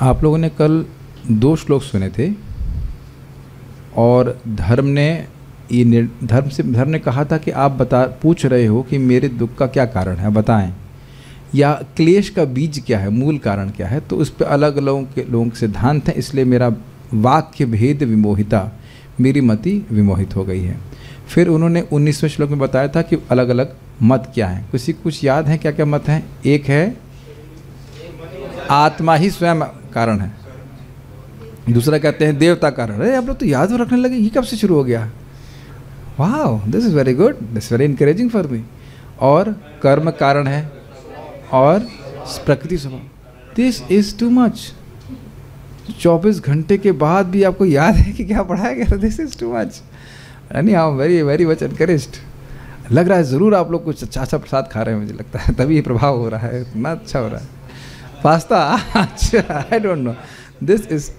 आप लोगों ने कल 2 श्लोक सुने थे और धर्म ने कहा था कि आप पूछ रहे हो कि मेरे दुख का क्या कारण है, बताएं, या क्लेश का बीज क्या है, मूल कारण क्या है। तो उस पर अलग अलग लोगों के सिद्धांत हैं, इसलिए मेरा वाक्य भेद विमोहिता, मेरी मति विमोहित हो गई है। फिर उन्होंने 19वें श्लोक में बताया था कि अलग अलग मत क्या हैं। किसी कुछ याद है क्या क्या मत हैं? एक है आत्मा ही स्वयं कारण है, दूसरा कहते हैं देवता कारण। अरे आप लोग तो याद रखने लगे, ये कब से शुरू हो गया? वाह, this is very good, this very encouraging for me. और कर्म कारण है और प्रकृति स्वभाव। This is too much. 24 घंटे के बाद भी आपको याद है कि क्या पढ़ाया गया? This is too much. यानी I am very very much encouraged. लग रहा है ज़रूर आप लोग कुछ अच्छा प्रसाद खा रहे हैं, मुझे लगता है, तभी ये प्रभाव हो रहा है, इतना अच्छा हो रहा है। पास्ता, अच्छा, I don't know, this is,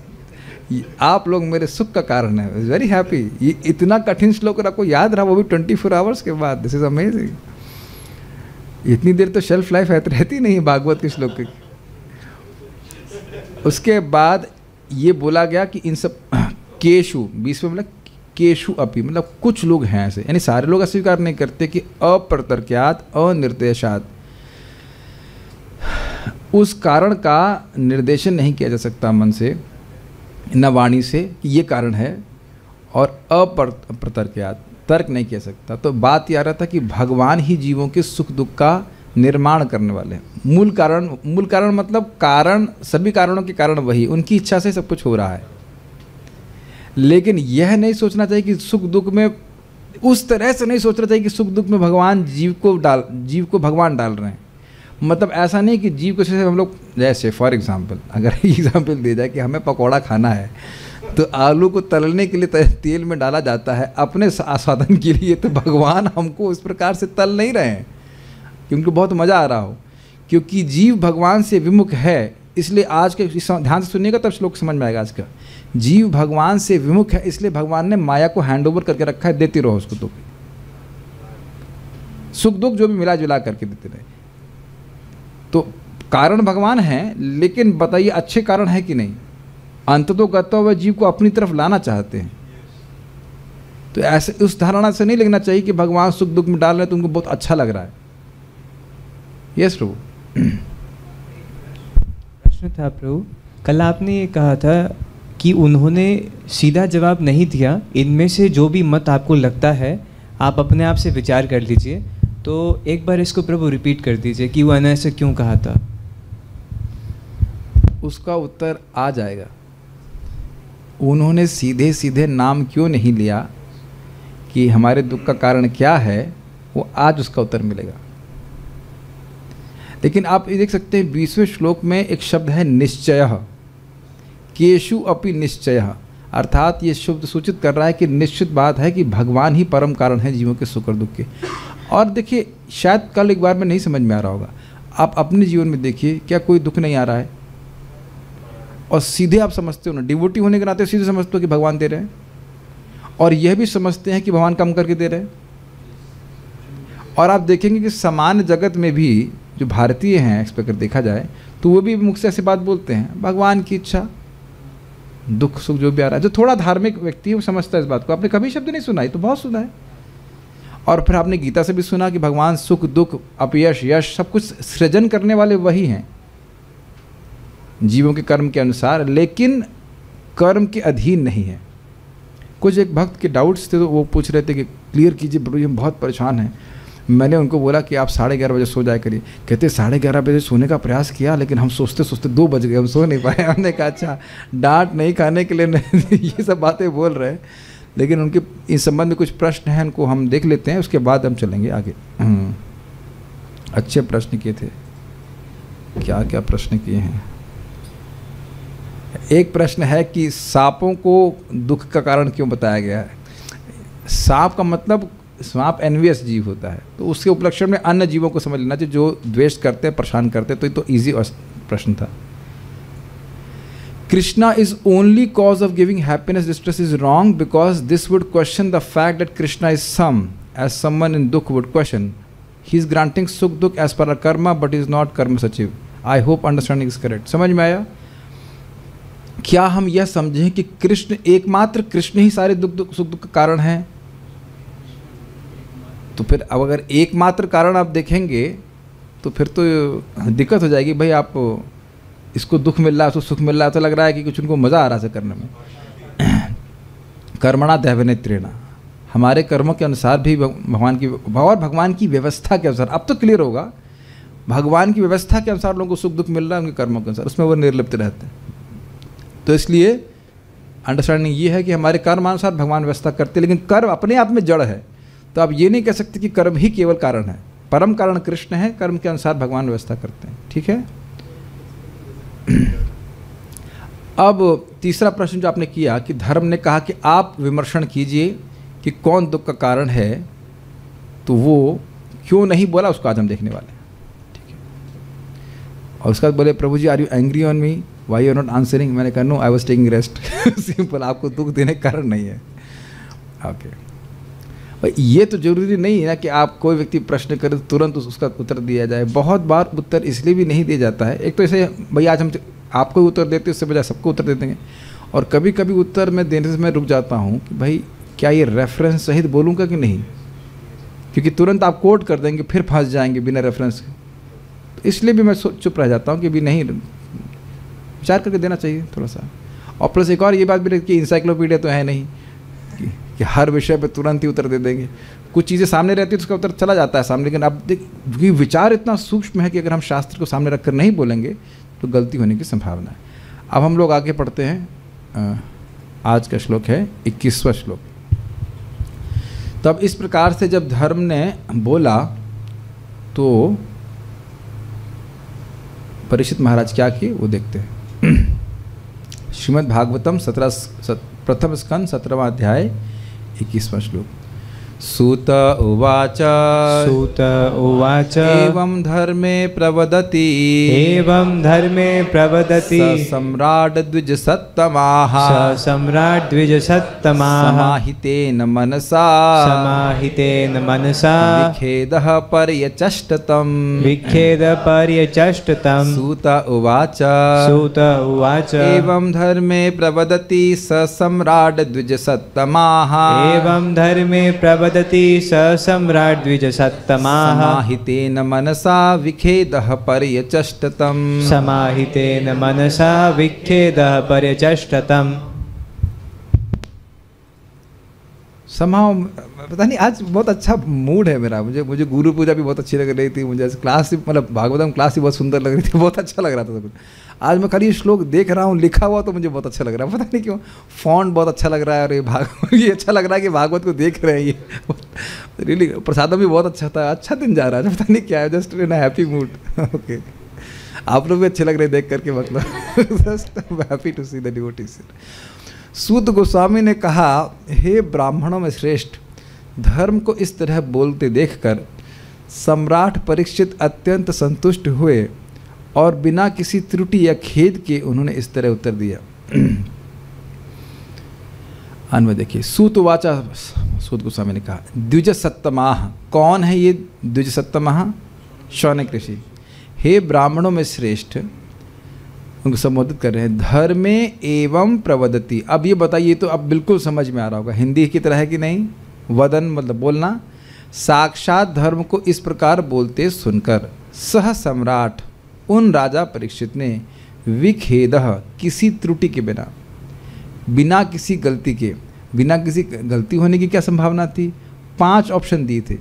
आप लोग मेरे सुख का कारण है। Very happy. ये इतना कठिन श्लोक आपको याद रहा, वो भी 24 आवर्स के बाद। This is amazing. इतनी देर तो शेल्फ लाइफ रहती नहीं भागवत के श्लोक की। उसके बाद ये बोला गया कि इन सब केशु, 20 में मतलब केशु अपि, मतलब कुछ लोग हैं ऐसे, यानी सारे लोग अस्वीकार नहीं करते कि अप्रतर्क्यात अनिर्देशात, उस कारण का निर्देशन नहीं किया जा सकता मन से न वाणी से कि ये कारण है, और अप्रतर्क्यात, तर्क नहीं किया सकता। तो बात यह आ रहा था कि भगवान ही जीवों के सुख दुख का निर्माण करने वाले हैं। मूल कारण मतलब कारण, सभी कारणों के कारण वही, उनकी इच्छा से सब कुछ हो रहा है। लेकिन यह नहीं सोचना चाहिए कि सुख दुख में, उस तरह से नहीं सोचना चाहिए कि सुख दुख में भगवान जीव को भगवान डाल रहे हैं। मतलब ऐसा नहीं कि जीव को जैसे हम लोग, जैसे फॉर एग्जांपल अगर एग्जांपल दिया जाए कि हमें पकौड़ा खाना है तो आलू को तलने के लिए तेल में डाला जाता है अपने आस्वादन के लिए, तो भगवान हमको इस प्रकार से तल नहीं रहे हैं कि उनको बहुत मज़ा आ रहा हो, क्योंकि जीव भगवान से विमुख है। इसलिए आज के ध्यान से सुनिएगा तब श्लोक समझ में आएगा आज का। जीव भगवान से विमुख है, इसलिए भगवान ने माया को हैंड ओवर करके रखा है, देती रहो उसको, तो सुख दुख जो भी मिला जुला करके देते रहे। तो कारण भगवान हैं, लेकिन बताइए अच्छे कारण है कि नहीं? अंततोगत्वा वह जीव को अपनी तरफ लाना चाहते हैं। तो ऐसे उस धारणा से नहीं लगना चाहिए कि भगवान सुख दुख में डाल रहे हैं तो उनको बहुत अच्छा लग रहा है। यस प्रभु। प्रश्न था प्रभु, कल आपने ये कहा था कि उन्होंने सीधा जवाब नहीं दिया, इनमें से जो भी मत आपको लगता है आप अपने आप से विचार कर लीजिए। तो एक बार इसको प्रभु रिपीट कर दीजिए कि वो ऐसे क्यों कहा था। उसका उत्तर आ जाएगा। उन्होंने सीधे सीधे नाम क्यों नहीं लिया कि हमारे दुख का कारण क्या है, वो आज उसका उत्तर मिलेगा। लेकिन आप ये देख सकते हैं 20वें श्लोक में एक शब्द है निश्चयः, केशु अपि निश्चयः, अर्थात ये शब्द सूचित कर रहा है कि निश्चित बात है कि भगवान ही परम कारण है जीवों के सुख और दुख के। और देखिए, शायद कल एक बार में नहीं समझ में आ रहा होगा, आप अपने जीवन में देखिए, क्या कोई दुख नहीं आ रहा है? और सीधे आप समझते हो ना, डिवोटी होने के नाते सीधे समझते हो कि भगवान दे रहे हैं, और यह भी समझते हैं कि भगवान कम करके दे रहे हैं। और आप देखेंगे कि सामान्य जगत में भी जो भारतीय हैं, इस पर अगर देखा जाए तो वो भी मुख से ऐसी बात बोलते हैं, भगवान की इच्छा, दुख सुख जो भी आ रहा है। जो थोड़ा धार्मिक व्यक्ति है वो समझता है इस बात को। आपने कभी शब्द नहीं सुना, ये तो बहुत सुना है। और फिर आपने गीता से भी सुना कि भगवान सुख दुख अपयश यश सब कुछ सृजन करने वाले वही हैं जीवों के कर्म के अनुसार, लेकिन कर्म के अधीन नहीं है। कुछ एक भक्त के डाउट्स थे तो वो पूछ रहे थे कि क्लियर कीजिए प्रभु, हम बहुत परेशान हैं। मैंने उनको बोला कि आप 11:30 बजे सो जाया करिए। कहते 11:30 बजे सोने का प्रयास किया, लेकिन हम सोचते सोचते 2 बज गए, हम सो नहीं पाए। हमने कहा अच्छा, डांट नहीं खाने के लिए नहीं ये सब बातें बोल रहे हैं। लेकिन उनके इस संबंध में कुछ प्रश्न हैं, उनको हम देख लेते हैं, उसके बाद हम चलेंगे आगे। अच्छे प्रश्न किए थे, क्या क्या प्रश्न किए हैं। एक प्रश्न है कि सांपों को दुख का कारण क्यों बताया गया है। सांप का मतलब, सांप एनवियस जीव होता है, तो उसके उपलक्षण में अन्य जीवों को समझ लेना चाहिए जो द्वेष करते हैं, परेशान करते हैं। तो ये तो ईजी प्रश्न था। Krishna is only cause of giving happiness, distress is wrong because this would question the fact that Krishna is some, as someone in dukh would question. He is granting sukh dukh as per our karma, but is not karma sachiv. I hope understanding is correct. समझ में आया? क्या हम यह समझें कि कृष्ण, एकमात्र कृष्ण ही सारे सुख दुख का कारण है? तो फिर अब अगर एकमात्र कारण आप देखेंगे तो फिर तो दिक्कत हो जाएगी। भाई आप इसको दुख मिल रहा है, उसको सुख मिल रहा है, तो लग रहा है कि कुछ उनको मज़ा आ रहा है करने में। कर्मणा दैवनेत्रेणा, हमारे कर्मों के अनुसार भी भगवान की व्यवस्था के अनुसार, अब तो क्लियर होगा, भगवान की व्यवस्था के अनुसार लोगों को सुख दुख मिल रहा है उनके कर्मों के अनुसार, उसमें वो निर्लिप्त रहते हैं। तो इसलिए अंडरस्टैंडिंग ये है कि हमारे कर्मानुसार भगवान व्यवस्था करते हैं, लेकिन कर्म अपने आप में जड़ है। तो आप ये नहीं कह सकते कि कर्म ही केवल कारण है, परम कारण कृष्ण है, कर्म के अनुसार भगवान व्यवस्था करते हैं। ठीक है। अब तीसरा प्रश्न जो आपने किया कि धर्म ने कहा कि आप विमर्शन कीजिए कि कौन दुख का कारण है, तो वो क्यों नहीं बोला उसको आज हम देखने वाले हैं। ठीक है। और उसके बाद बोले Prabhu ji are you angry on me, why you are not answering? मैंने कहा no, I was taking rest. Simple, आपको दुख देने का कारण नहीं है। ओके। ये तो जरूरी नहीं है ना कि आप कोई व्यक्ति प्रश्न करे तो तुरंत उसका उत्तर दिया जाए। बहुत बार उत्तर इसलिए भी नहीं दिया जाता है, एक तो ऐसे भाई आज हम आपको उत्तर देते उससे बजाय सबको उत्तर दे देंगे, और कभी कभी उत्तर में देने से मैं रुक जाता हूँ कि भाई क्या ये रेफरेंस सहित बोलूँगा कि नहीं, क्योंकि तुरंत आप कोट कर देंगे फिर फंस जाएंगे बिना रेफरेंस के। तो इसलिए भी मैं चुप रह जाता हूँ कि भी नहीं, विचार करके देना चाहिए थोड़ा सा। और प्लस एक और ये बात भी रहती है कि इंसाइक्लोपीडिया तो है नहीं कि हर विषय पे तुरंत ही उत्तर दे देंगे। कुछ चीज़ें सामने रहती है तो उसका उत्तर चला जाता है सामने, लेकिन अब क्योंकि विचार इतना सूक्ष्म है कि अगर हम शास्त्र को सामने रखकर नहीं बोलेंगे तो गलती होने की संभावना है। अब हम लोग आगे पढ़ते हैं। आज का श्लोक है 21वां श्लोक। तब इस प्रकार से जब धर्म ने बोला तो परीक्षित महाराज क्या किए वो देखते हैं। श्रीमद् भागवतम प्रथम स्कंद 17वां अध्याय 21वां श्लोक। सूत उवाच सूत उवाच एवं धर्मे प्रवदति स सम्राट द्विजसत्तमाः समाहितेन मनसा विखेदः पर्यचष्टतम् सूत उवाच एवं धर्मे प्रवदति स सम्राट द्विजसत्तमाः स सम्राट द्विजसत्तमाः समाहितेन मनसा विखेदः पर्यचष्टतम् पता नहीं आज बहुत अच्छा मूड है मेरा। मुझे गुरु पूजा भी बहुत अच्छी लग रही थी, मुझे क्लास मतलब भागवतम क्लास भी बहुत सुंदर लग रही थी, बहुत अच्छा लग रहा था सब कुछ। आज मैं खाली श्लोक देख रहा हूँ लिखा हुआ तो मुझे बहुत अच्छा लग रहा है, पता नहीं क्यों। फॉन्ट बहुत अच्छा लग रहा है और ये अच्छा लग रहा है कि भागवत को देख रहे हैं। ये रियली प्रसादम भी बहुत अच्छा था, अच्छा दिन जा रहा है, पता नहीं क्या है, just in happy mood. Okay, आप लोग भी अच्छे लग रहे हैं देख करके, मतलब just happy to see the devotees. Suta Goswami ने कहा, हे ब्राह्मणों में श्रेष्ठ, धर्म को इस तरह बोलते देखकर सम्राट परीक्षित अत्यंत संतुष्ट हुए और बिना किसी त्रुटि या खेद के उन्होंने इस तरह उत्तर दिया। अन्वय देखिए। सूतवाचा, सूत गोस्वामी ने कहा, द्विजसत्तमाः, कौन है ये द्विजसत्तमाः? शौनक ऋषि। हे ब्राह्मणों में श्रेष्ठ, उनको संबोधित कर रहे हैं, धर्मे एवं प्रवदति। अब ये बताइए, तो अब बिल्कुल समझ में आ रहा होगा, हिंदी की तरह है कि नहीं? वदन मतलब बोलना। साक्षात धर्म को इस प्रकार बोलते सुनकर सह सम्राट उन राजा परीक्षित ने विखेदः, किसी त्रुटि के बिना, बिना किसी गलती के, बिना किसी गलती होने की क्या संभावना थी? 5 ऑप्शन दिए थे,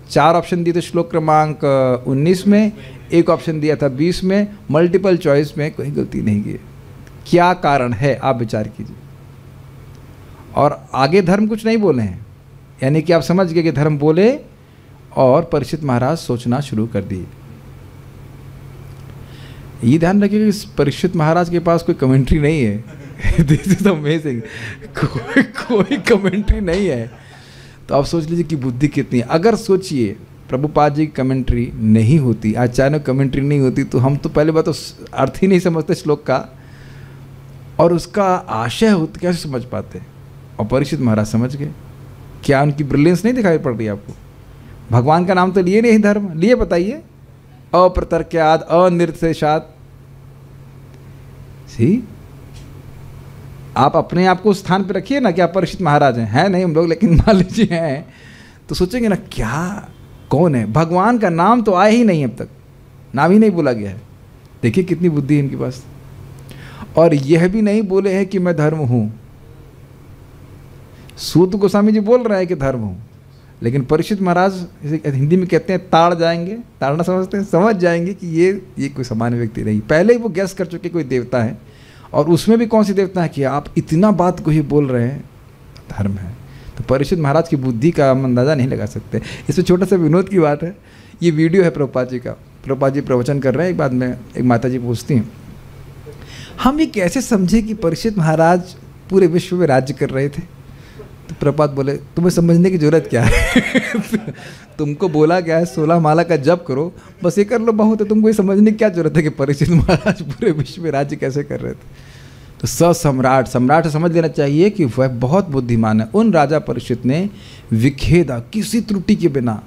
4 ऑप्शन दिए थे श्लोक क्रमांक 19 में, 1 ऑप्शन दिया था 20 में, मल्टीपल चॉइस में कोई गलती नहीं की। क्या कारण है आप विचार कीजिए। और आगे धर्म कुछ नहीं बोले हैं, यानी कि आप समझ गए कि धर्म बोले और परीक्षित महाराज सोचना शुरू कर दिए। ये ध्यान रखिए कि परीक्षित महाराज के पास कोई कमेंट्री नहीं है। दिस इज अमेजिंग, कोई कमेंट्री नहीं है। तो आप सोच लीजिए कि बुद्धि कितनी है। अगर सोचिए प्रभुपाद जी की कमेंट्री नहीं होती, आचार्य कमेंट्री नहीं होती, तो हम तो पहले बात तो अर्थ ही नहीं समझते श्लोक का, और उसका आशय होता कैसे समझ पाते। और परीक्षित महाराज समझ गए। क्या उनकी ब्रिलियंस नहीं दिखाई पड़ रही आपको? भगवान का नाम तो लिए नहीं, धर्म लिए, बताइए। अप्रतर्क्याद, अनिर्देशाद, सी आप अपने आप को उस स्थान पे रखिए ना कि आप परीक्षित महाराज हैं नहीं हम लोग, लेकिन मान लीजिए हैं, तो सोचेंगे ना क्या कौन है, भगवान का नाम तो आया ही नहीं, अब तक नाम ही नहीं बोला गया है। देखिए कितनी बुद्धि है इनके पास। और यह भी नहीं बोले हैं कि मैं धर्म हूँ। सूत गोस्वामी जी बोल रहे हैं कि धर्म हूँ, लेकिन परीक्षित महाराज हिंदी में कहते हैं ताड़ जाएंगे, ताड़ना समझते हैं, समझ जाएंगे कि ये कोई सामान्य व्यक्ति नहीं। पहले ही वो गैस कर चुके कोई देवता है, और उसमें भी कौन सी देवता है कि आप इतना बात को ही बोल रहे हैं धर्म है। तो परीक्षित महाराज की बुद्धि का हम अंदाज़ा नहीं लगा सकते। इसमें छोटा सा विनोद की बात है, ये वीडियो है प्रभुपाद जी का, प्रभुपाद जी प्रवचन कर रहे हैं, एक बाद में एक माता जी पूछती हैं हम ये कैसे समझे कि परीक्षित महाराज पूरे विश्व में राज्य कर रहे थे। तो प्रभुपाद बोले तुम्हें समझने की जरूरत क्या है तुमको बोला गया है 16 माला का जप करो, बस ये कर लो, बहुत है। तुमको ये समझने की क्या जरूरत है कि परीक्षित महाराज पूरे विश्व में राज्य कैसे कर रहे थे। तो सम्राट सम्राट समझ लेना चाहिए कि वह बहुत बुद्धिमान है। उन राजा परीक्षित ने विखेदा किसी त्रुटि के बिना,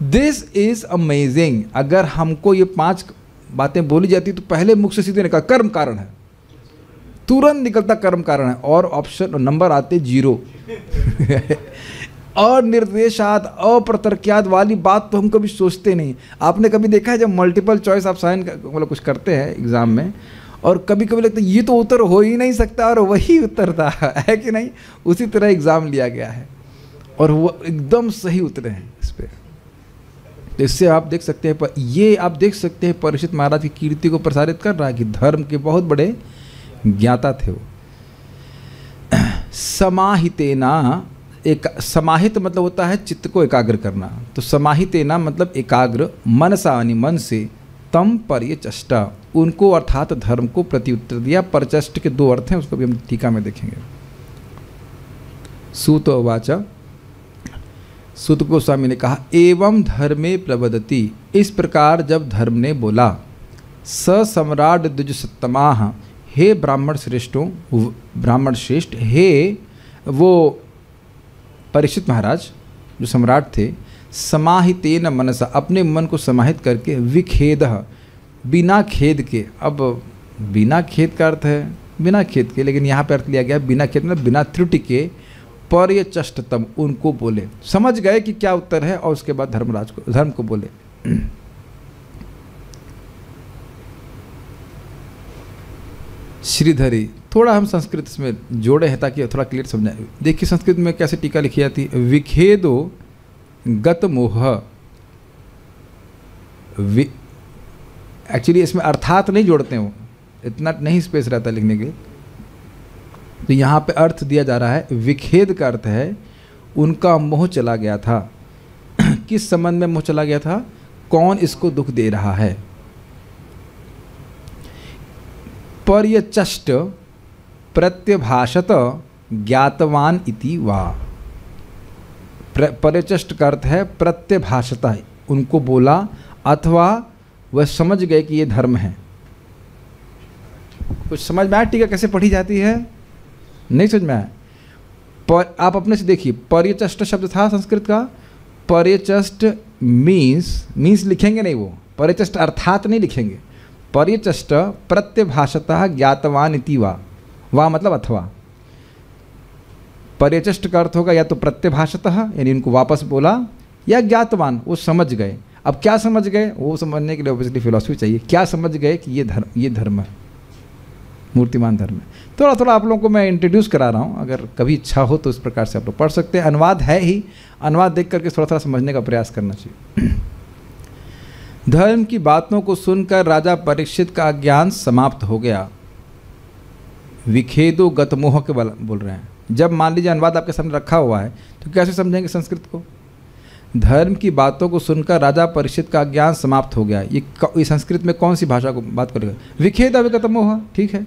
दिस इज अमेजिंग। अगर हमको ये 5 बातें बोली जाती तो पहले मुख से सीधे निकला कर्म कारण है, तुरंत निकलता कर्म कारण है, और ऑप्शन नंबर आते 0 और निर्देशात अप्रतर्क्यात वाली बात तो हम कभी सोचते नहीं। आपने कभी देखा है जब मल्टीपल चॉइस आप साइन मतलब कुछ करते हैं एग्जाम में, और कभी कभी लगता है ये तो उत्तर हो ही नहीं सकता, और वही उत्तर था, है कि नहीं। उसी तरह एग्जाम लिया गया है और वो एकदम सही उतरे हैं इस पर। तो इससे आप देख सकते हैं, ये आप देख सकते हैं परीक्षित महाराज की कीर्ति को प्रसारित कर रहा है कि धर्म के बहुत बड़े ज्ञाता थे वो। समाहितेना, एक समाहित मतलब होता है चित्त को एकाग्र करना, तो समाहितेना मतलब एकाग्र, मनसा यानी मन से, तम पर्यचष्टा उनको अर्थात धर्म को प्रत्युत्तर दिया। परचष्ट के 2 अर्थ हैं, उसको भी हम टीका में देखेंगे। सूत वाचा, सूत गोस्वामी ने कहा एवं धर्मे प्रवदति, इस प्रकार जब धर्म ने बोला, स सम्राट द्विजसत्तमाः, हे ब्राह्मण श्रेष्ठों, ब्राह्मण श्रेष्ठ, हे वो परीक्षित महाराज जो सम्राट थे, समाहितेन मनसा अपने मन को समाहित करके, विखेदः बिना खेद के। अब बिना खेद का अर्थ है बिना खेद के, लेकिन यहाँ पर अर्थ लिया गया बिना खेद मतलब बिना त्रुटि के, पर्यचष्टतम उनको बोले, समझ गए कि क्या उत्तर है, और उसके बाद धर्मराज को धर्म को बोले। श्रीधरी, थोड़ा हम संस्कृत इसमें जोड़े हैं ताकि थोड़ा क्लियर समझाए। देखिए संस्कृत में कैसे टीका लिखी जाती है, विखेदो गत मोह, एक्चुअली इसमें अर्थात नहीं जोड़ते हैं, वो इतना नहीं स्पेस रहता लिखने के लिए। तो यहाँ पे अर्थ दिया जा रहा है, विखेद का अर्थ है उनका मोह चला गया था। किस संबंध में मोह चला गया था, कौन इसको दुख दे रहा है। पर्यचष्ट प्रत्यभाषत ज्ञातवान इति वा, पर्यचष्ट का अर्थ है प्रत्यभाषता, उनको बोला अथवा वह समझ गए कि ये धर्म है। कुछ समझ में आया टीका कैसे पढ़ी जाती है, नहीं समझ में आया। पर आप अपने से देखिए, पर्यचष्ट शब्द था संस्कृत का, पर्यचष्ट मीन्स लिखेंगे नहीं, वो पर्यचष्ट अर्थात नहीं लिखेंगे, पर्यचष्ट प्रत्यभाषतः ज्ञातवान इति वा, वा मतलब अथवा। पर्यचष्ट का अर्थ होगा या तो प्रत्यभाषतः यानी इनको वापस बोला, या ज्ञातवान वो समझ गए। अब क्या समझ गए, वो समझने के लिए ऑब्वियसली फिलॉसफी चाहिए। क्या समझ गए कि ये धर्म है, मूर्तिमान धर्म है। थोड़ा थोड़ा आप लोगों को मैं इंट्रोड्यूस करा रहा हूँ, अगर कभी इच्छा हो तो इस प्रकार से आप लोग पढ़ सकते हैं। अनुवाद है ही, अनुवाद देख करके थोड़ा थोड़ा समझने का प्रयास करना चाहिए। धर्म की बातों को सुनकर राजा परीक्षित का ज्ञान समाप्त हो गया। विखेदो गतमोह के बोल रहे हैं। जब मान लीजिए अनुवाद आपके सामने रखा हुआ है तो कैसे समझेंगे संस्कृत को। धर्म की बातों को सुनकर राजा परीक्षित का ज्ञान समाप्त हो गया। ये संस्कृत में कौन सी भाषा को बात करेगा, विखेद अविगतमोह, ठीक है।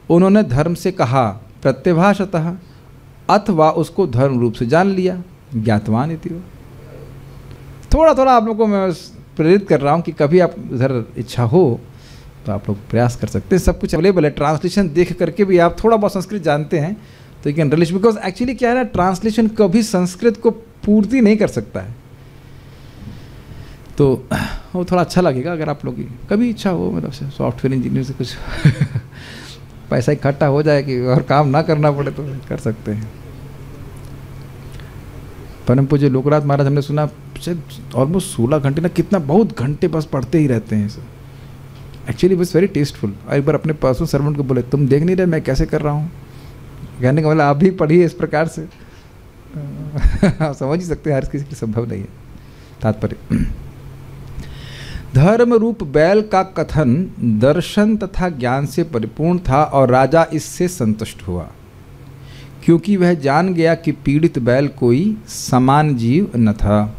उन्होंने धर्म से कहा प्रत्यभाषतः, अथवा उसको धर्म रूप से जान लिया, ज्ञातवान इति। थोड़ा थोड़ा आप लोगों को मैं प्रेरित कर रहा हूँ कि कभी आप इधर इच्छा हो तो आप लोग प्रयास कर सकते हैं। सब कुछ अवेलेबल है, ट्रांसलेशन देख करके भी आप थोड़ा बहुत संस्कृत जानते हैं तो you can release, because actually क्या है ना, ट्रांसलेशन कभी संस्कृत को पूर्ति नहीं कर सकता है। तो वो थोड़ा अच्छा लगेगा अगर आप लोग की कभी इच्छा हो, मतलब सॉफ्टवेयर इंजीनियर से कुछ पैसा इकट्ठा हो जाए कि और काम ना करना पड़े तो कर सकते हैं। परम पूज्य लोकनाथ महाराज, हमने सुना ऑलमोस्ट 16 घंटे ना, कितना बहुत घंटे बस पढ़ते ही रहते हैं। एक्चुअली बस वेरी टेस्टफुल। और एक बार अपने पर्सनल सर्वेंट को बोले, तुम देख नहीं रहे मैं कैसे कर रहा हूँ? कहने का मतलब आप भी पढ़िए इस प्रकार से। आप समझ ही सकते हैं, हर किसी के संभव नहीं है। तात्पर्य, धर्म रूप बैल का कथन दर्शन तथा ज्ञान से परिपूर्ण था और राजा इससे संतुष्ट हुआ, क्योंकि वह जान गया कि पीड़ित बैल कोई समान जीव न था।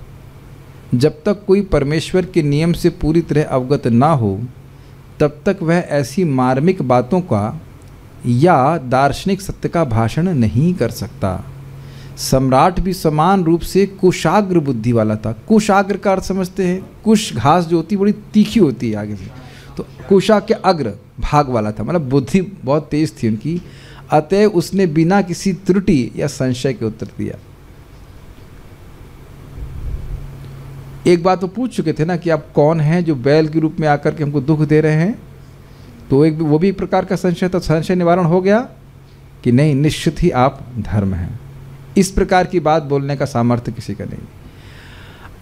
जब तक कोई परमेश्वर के नियम से पूरी तरह अवगत ना हो, तब तक वह ऐसी मार्मिक बातों का या दार्शनिक सत्य का भाषण नहीं कर सकता। सम्राट भी समान रूप से कुशाग्र बुद्धि वाला था। कुशाग्र का अर्थ समझते हैं? कुश घास जो होती है बड़ी तीखी होती है आगे से, तो कुशा के अग्र भाग वाला था, मतलब बुद्धि बहुत तेज थी उनकी। अतः उसने बिना किसी त्रुटि या संशय के उत्तर दिया। एक बात तो पूछ चुके थे ना कि आप कौन हैं जो बैल के रूप में आकर के हमको दुख दे रहे हैं, तो एक वो भी एक प्रकार का संशय था। संशय निवारण हो गया कि नहीं, निश्चित ही आप धर्म हैं। इस प्रकार की बात बोलने का सामर्थ्य किसी का नहीं।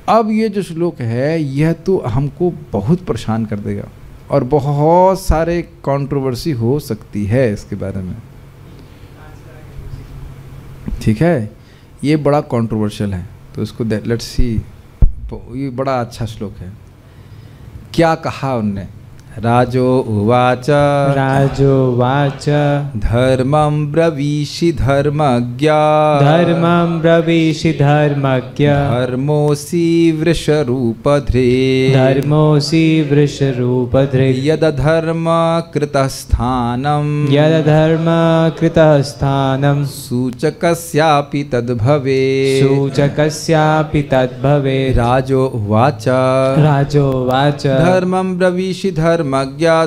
अब ये जो श्लोक है यह तो हमको बहुत परेशान कर देगा और बहुत सारे कंट्रोवर्सी हो सकती है इसके बारे में। ठीक है, ये बड़ा कंट्रोवर्शियल है, तो इसको लेट्स सी। ये बड़ा अच्छा श्लोक है। क्या कहा उनने? राजो उवाच धर्मं ब्रवीषि धर्मज्ञ धर्मोऽसि वृषरूपधृ यदधर्म कृतस्थानं सूचकस्यापि तद्भवेत्। राजो उवाच धर्मं ब्रवीषि धर्मज्ञ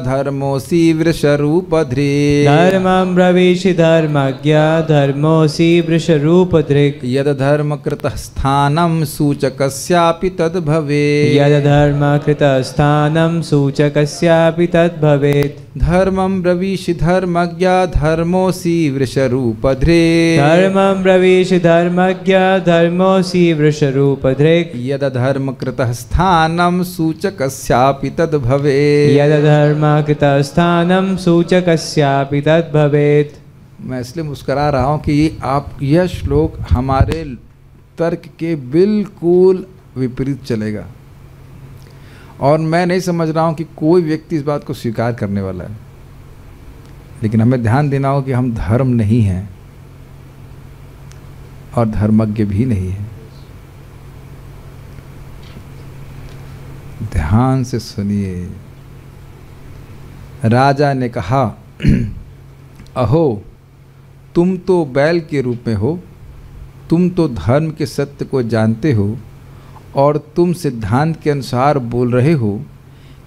धर्मोऽसि वृषरूपधृक् यदधर्म कृतस्थानं सूचकस्यापि तद्भवेत्। धर्मं ब्रवीषि धर्मज्ञ धर्मोऽसि वृषरूपधृक् यदधर्म कृतस्थानं सूचकस्यापि तद्भवेत्। मैं इसलिए मुस्करा रहा हूँ कि आप यह श्लोक हमारे तर्क के बिल्कुल विपरीत चलेगा, और मैं नहीं समझ रहा हूँ कि कोई व्यक्ति इस बात को स्वीकार करने वाला है। लेकिन हमें ध्यान देना हो कि हम धर्म नहीं हैं और धर्मज्ञ भी नहीं हैं। ध्यान से सुनिए। राजा ने कहा, अहो, तुम तो बैल के रूप में हो, तुम तो धर्म के सत्य को जानते हो, और तुम सिद्धांत के अनुसार बोल रहे हो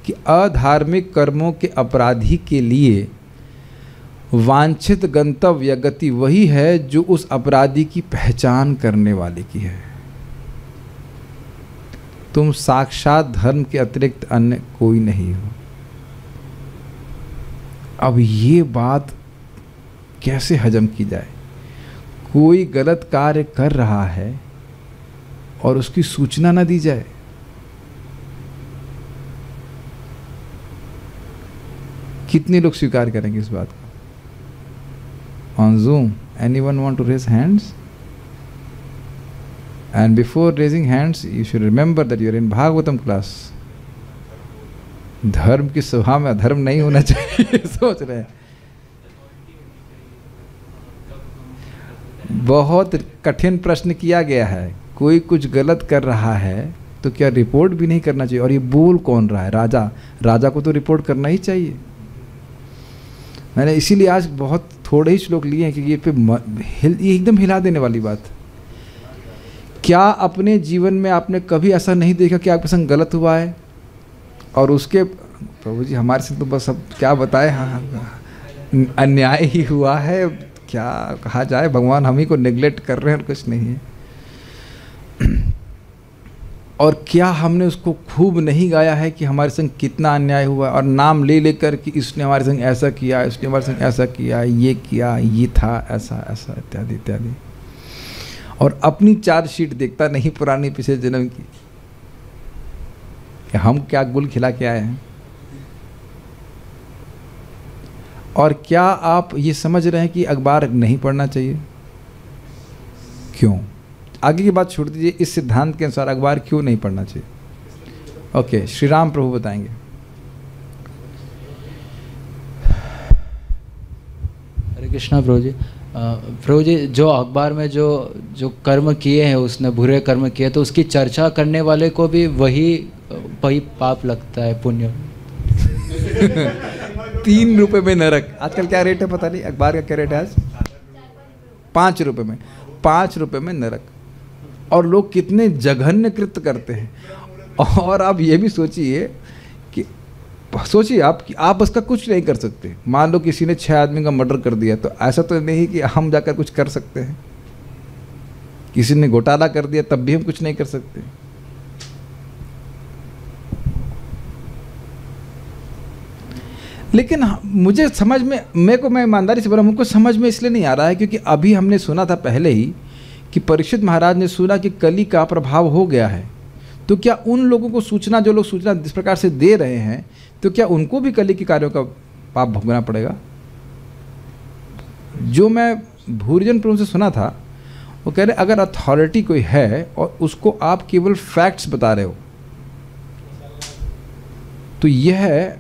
कि अधार्मिक कर्मों के अपराधी के लिए वांछित गंतव्य गति वही है जो उस अपराधी की पहचान करने वाले की है। तुम साक्षात धर्म के अतिरिक्त अन्य कोई नहीं हो। अब ये बात कैसे हजम की जाए? कोई गलत कार्य कर रहा है और उसकी सूचना ना दी जाए। कितने लोग स्वीकार करेंगे इस बात को? On Zoom, anyone want to raise hands? And before raising hands, you should remember that you are in Bhagavatam class. धर्म की सभा में अधर्म नहीं होना चाहिए। सोच रहे हैं। बहुत कठिन प्रश्न किया गया है। कोई कुछ गलत कर रहा है तो क्या रिपोर्ट भी नहीं करना चाहिए? और ये बोल कौन रहा है? राजा। राजा को तो रिपोर्ट करना ही चाहिए। मैंने इसीलिए आज बहुत थोड़े ही श्लोक लिए हैं कि ये एकदम हिला देने वाली बात। क्या अपने जीवन में आपने कभी ऐसा नहीं देखा कि आपके संग गलत हुआ है और उसके, प्रभु जी हमारे से तो बस अब क्या बताए, हाँ अन्याय ही हुआ है, क्या कहा जाए, भगवान हम ही को नेग्लेक्ट कर रहे हैं और कुछ नहीं है। और क्या हमने उसको खूब नहीं गाया है कि हमारे संग कितना अन्याय हुआ, और नाम ले लेकर कि इसने हमारे संग ऐसा किया, इसने हमारे संग ऐसा किया, ये किया, ये था ऐसा ऐसा इत्यादि इत्यादि। और अपनी चार्जशीट देखता नहीं पुरानी पिछले जन्म की कि हम क्या गुल खिला के आए हैं। और क्या आप ये समझ रहे हैं कि अखबार नहीं पढ़ना चाहिए? क्यों? आगे की बात छोड़ दीजिए, इस सिद्धांत के अनुसार अखबार क्यों नहीं पढ़ना चाहिए? ओके, श्री राम प्रभु बताएंगे। हरे कृष्णा प्रभु जी। प्रभु जी, जो अखबार में जो कर्म किए हैं, उसने बुरे कर्म किए, तो उसकी चर्चा करने वाले को भी वही पाप लगता है, पुण्य। 3 रुपए में नरक। आजकल क्या रेट है पता नहीं, अखबार का क्या रेट है आज? 5 रुपए में, 5 रुपए में नरक। और लोग कितने जघन्य कृत्य करते हैं। और आप ये भी सोचिए आप कि आप उसका कुछ नहीं कर सकते। मान लो किसी ने 6 आदमी का मर्डर कर दिया, तो ऐसा तो नहीं कि हम जाकर कुछ कर सकते हैं। किसी ने घोटाला कर दिया तब भी हम कुछ नहीं कर सकते। लेकिन मुझे समझ में, मैं ईमानदारी से बोला, मुझको समझ में इसलिए नहीं आ रहा है क्योंकि अभी हमने सुना था पहले ही कि परीक्षित महाराज ने सुना कि कली का प्रभाव हो गया है। तो क्या उन लोगों को सूचना, जो लोग सूचना जिस प्रकार से दे रहे हैं, तो क्या उनको भी कली के कार्यों का पाप भोगना पड़ेगा? जो मैं भूरिजन प्रभु से सुना था, वो कह रहे अगर अथॉरिटी कोई है और उसको आप केवल फैक्ट्स बता रहे हो तो यह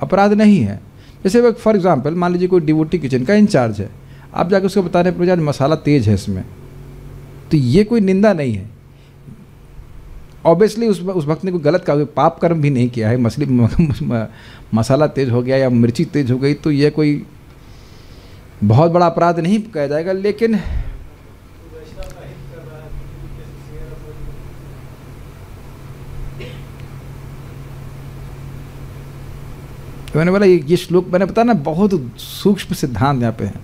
अपराध नहीं है। जैसे फॉर एग्जांपल मान लीजिए कोई डिवोटी किचन का इंचार्ज है, आप जाकर उसको बता रहे हैं मसाला तेज है इसमें, तो ये कोई निंदा नहीं है। ऑब्वियसली उस भक्त ने कोई गलत का पाप कर्म भी नहीं किया है। मसाला तेज हो गया या मिर्ची तेज हो गई तो यह कोई बहुत बड़ा अपराध नहीं कहा जाएगा। लेकिन मैंने बोला ये श्लोक मैंने बताया ना, बहुत सूक्ष्म सिद्धांत यहाँ पे हैं।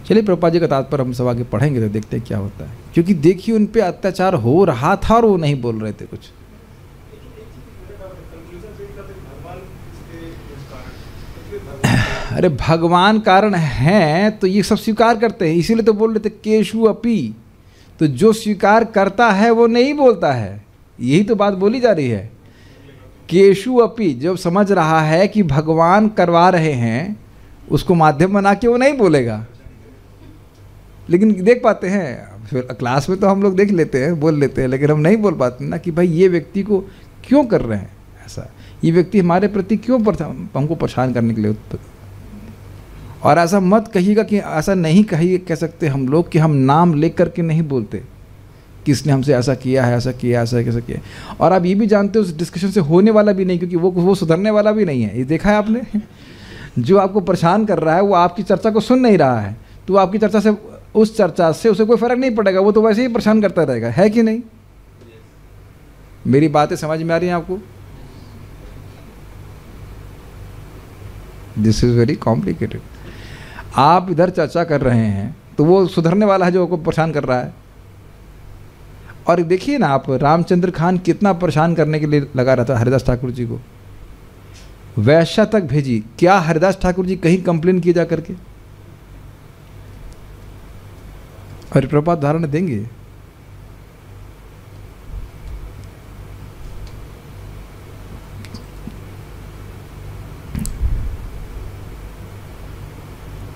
चलिए प्रभुपाद जी का तात्पर्य हम सब आगे पढ़ेंगे तो देखते हैं क्या होता है। क्योंकि देखिए उन पे अत्याचार हो रहा था और वो नहीं बोल रहे थे कुछ। अरे भगवान कारण हैं तो ये सब स्वीकार करते हैं, इसीलिए तो बोल रहे थे केशु अपी। तो जो स्वीकार करता है वो नहीं बोलता है, यही तो बात बोली जा रही है। केशु अपी, जब समझ रहा है कि भगवान करवा रहे हैं, उसको माध्यम बना के वो नहीं बोलेगा। लेकिन देख पाते हैं फिर क्लास में तो हम लोग देख लेते हैं, बोल लेते हैं, लेकिन हम नहीं बोल पाते ना कि भाई ये व्यक्ति को क्यों कर रहे हैं ऐसा, ये व्यक्ति हमारे प्रति क्यों हमको परेशान करने के लिए उत्पन्न। और ऐसा मत कहिएगा कि ऐसा नहीं कह सकते हम लोग कि हम नाम ले करके नहीं बोलते किसने हमसे ऐसा किया है, ऐसा किया, ऐसा कैसा किया। और आप ये भी जानते हो उस डिस्कशन से होने वाला भी नहीं, क्योंकि वो सुधरने वाला भी नहीं है। ये देखा है आपने, जो आपको परेशान कर रहा है वो आपकी चर्चा को सुन नहीं रहा है, तो आपकी चर्चा से, उस चर्चा से उसे कोई फर्क नहीं पड़ेगा, वो तो वैसे ही परेशान करता रहेगा, है कि नहीं? मेरी बातें समझ में आ रही हैं आपको? This is very complicated. आप इधर चर्चा कर रहे हैं तो वो सुधरने वाला है जो आपको परेशान कर रहा है। और देखिए ना आप, रामचंद्र खान कितना परेशान करने के लिए लगा रहता हरिदास ठाकुर जी को, वैश्या तक भेजी। क्या हरिदास ठाकुर जी कहीं कंप्लेन किए जा करके? और प्रपात धारण देंगे।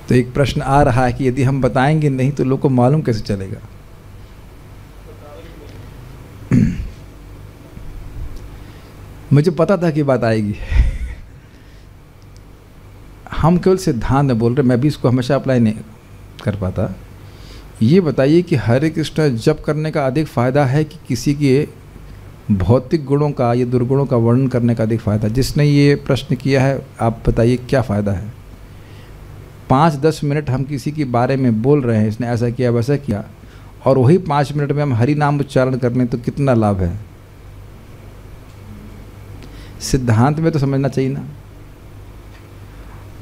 तो एक प्रश्न आ रहा है कि यदि हम बताएंगे नहीं तो लोग को मालूम कैसे चलेगा? मुझे पता था कि बात आएगी। हम केवल सिद्धांत में बोल रहे, मैं भी इसको हमेशा अप्लाई नहीं कर पाता। ये बताइए कि हरे कृष्ण जप करने का अधिक फायदा है कि किसी के भौतिक गुणों का या दुर्गुणों का वर्णन करने का अधिक फायदा? जिसने ये प्रश्न किया है आप बताइए क्या फ़ायदा है? 5-10 मिनट हम किसी के बारे में बोल रहे हैं, इसने ऐसा किया वैसा किया, और वही 5 मिनट में हम हरि नाम उच्चारण कर लें तो कितना लाभ है? सिद्धांत में तो समझना चाहिए ना।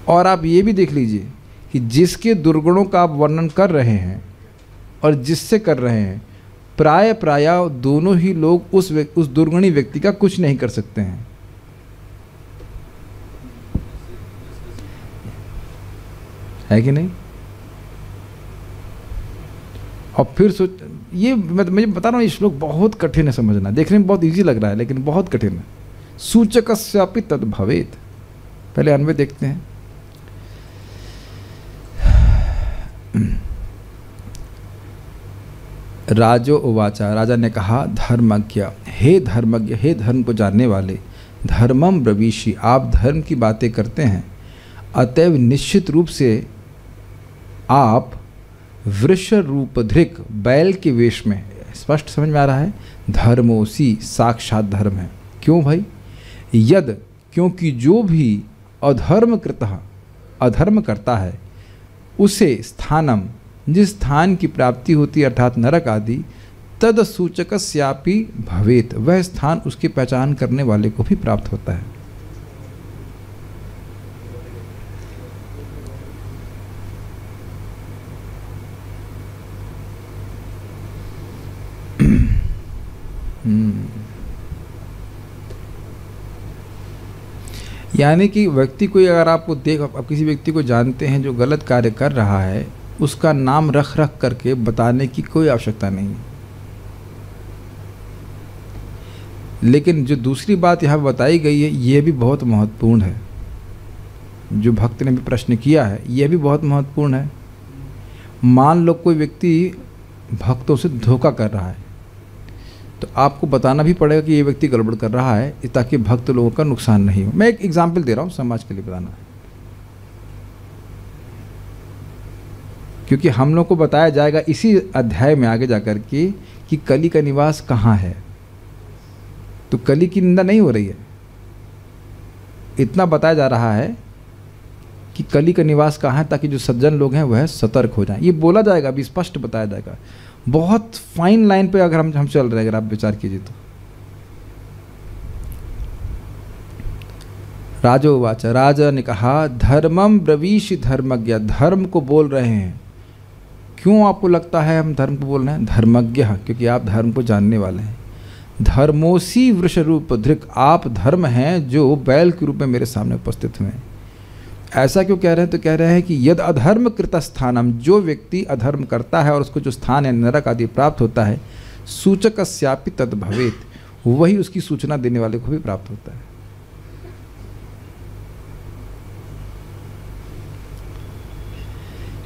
और आप ये भी देख लीजिए कि जिसके दुर्गुणों का आप वर्णन कर रहे हैं और जिससे कर रहे हैं प्राय दोनों ही लोग उस दुर्गुणी व्यक्ति का कुछ नहीं कर सकते हैं। है कि नहीं? और फिर सोच, ये मैं बता रहा हूँ, ये श्लोक बहुत कठिन है समझना। देखने में बहुत इजी लग रहा है लेकिन बहुत कठिन है। सूचकस्यापि तद भवेत्। पहले अन्वय देखते हैं। राजो उवाचा, राजा ने कहा, धर्मज्ञ, हे धर्मज्ञ, हे धर्म को जानने वाले, धर्मम ब्रवीषि, आप धर्म की बातें करते हैं, अतएव निश्चित रूप से आप वृष रूपधृक, बैल के वेश में, स्पष्ट समझ में आ रहा है, धर्मोसी, साक्षात धर्म है। क्यों भाई? यद, क्योंकि जो भी अधर्म करता है, उसे स्थानम, जिस स्थान की प्राप्ति होती है अर्थात नरक आदि, तद सूचकस्यापि भवेत्, वह स्थान उसकी पहचान करने वाले को भी प्राप्त होता है। यानी कि व्यक्ति को, अगर आप किसी व्यक्ति को जानते हैं जो गलत कार्य कर रहा है, उसका नाम रख करके बताने की कोई आवश्यकता नहीं है। लेकिन जो दूसरी बात यहाँ बताई गई है, यह भी बहुत महत्वपूर्ण है। जो भक्त ने भी प्रश्न किया है, यह भी बहुत महत्वपूर्ण है। मान लो कोई व्यक्ति भक्तों से धोखा कर रहा है, तो आपको बताना भी पड़ेगा कि ये व्यक्ति गड़बड़ कर रहा है, ताकि भक्त लोगों का नुकसान नहीं हो। मैं एक एग्जाम्पल दे रहा हूँ, समाज के लिए बताना है, क्योंकि हम लोग को बताया जाएगा इसी अध्याय में आगे जाकर के कि कली का निवास कहाँ है। तो कली की निंदा नहीं हो रही है, इतना बताया जा रहा है कि कली का निवास कहाँ है, ताकि जो सज्जन लोग हैं वह सतर्क हो जाएं। ये बोला जाएगा, अभी स्पष्ट बताया जाएगा। बहुत फाइन लाइन पे अगर हम चल रहे हैं, अगर आप विचार कीजिए तो। राजोवाच, राजा ने कहा, धर्मम ब्रवीषि धर्मज्ञ, धर्म को बोल रहे हैं। क्यों आपको लगता है हम धर्म को बोल रहे हैं? धर्मज्ञ, क्योंकि आप धर्म को जानने वाले हैं। धर्मोसी वृष रूप धृक, आप धर्म हैं जो बैल के रूप में मेरे सामने उपस्थित हुए हैं। ऐसा क्यों कह रहे हैं? तो कह रहे हैं कि यद अधर्म कृत स्थानम, जो व्यक्ति अधर्म करता है और उसको जो स्थान है नरक आदि प्राप्त होता है, सूचकस्यापि तद भवेत्, वही उसकी सूचना देने वाले को भी प्राप्त होता है।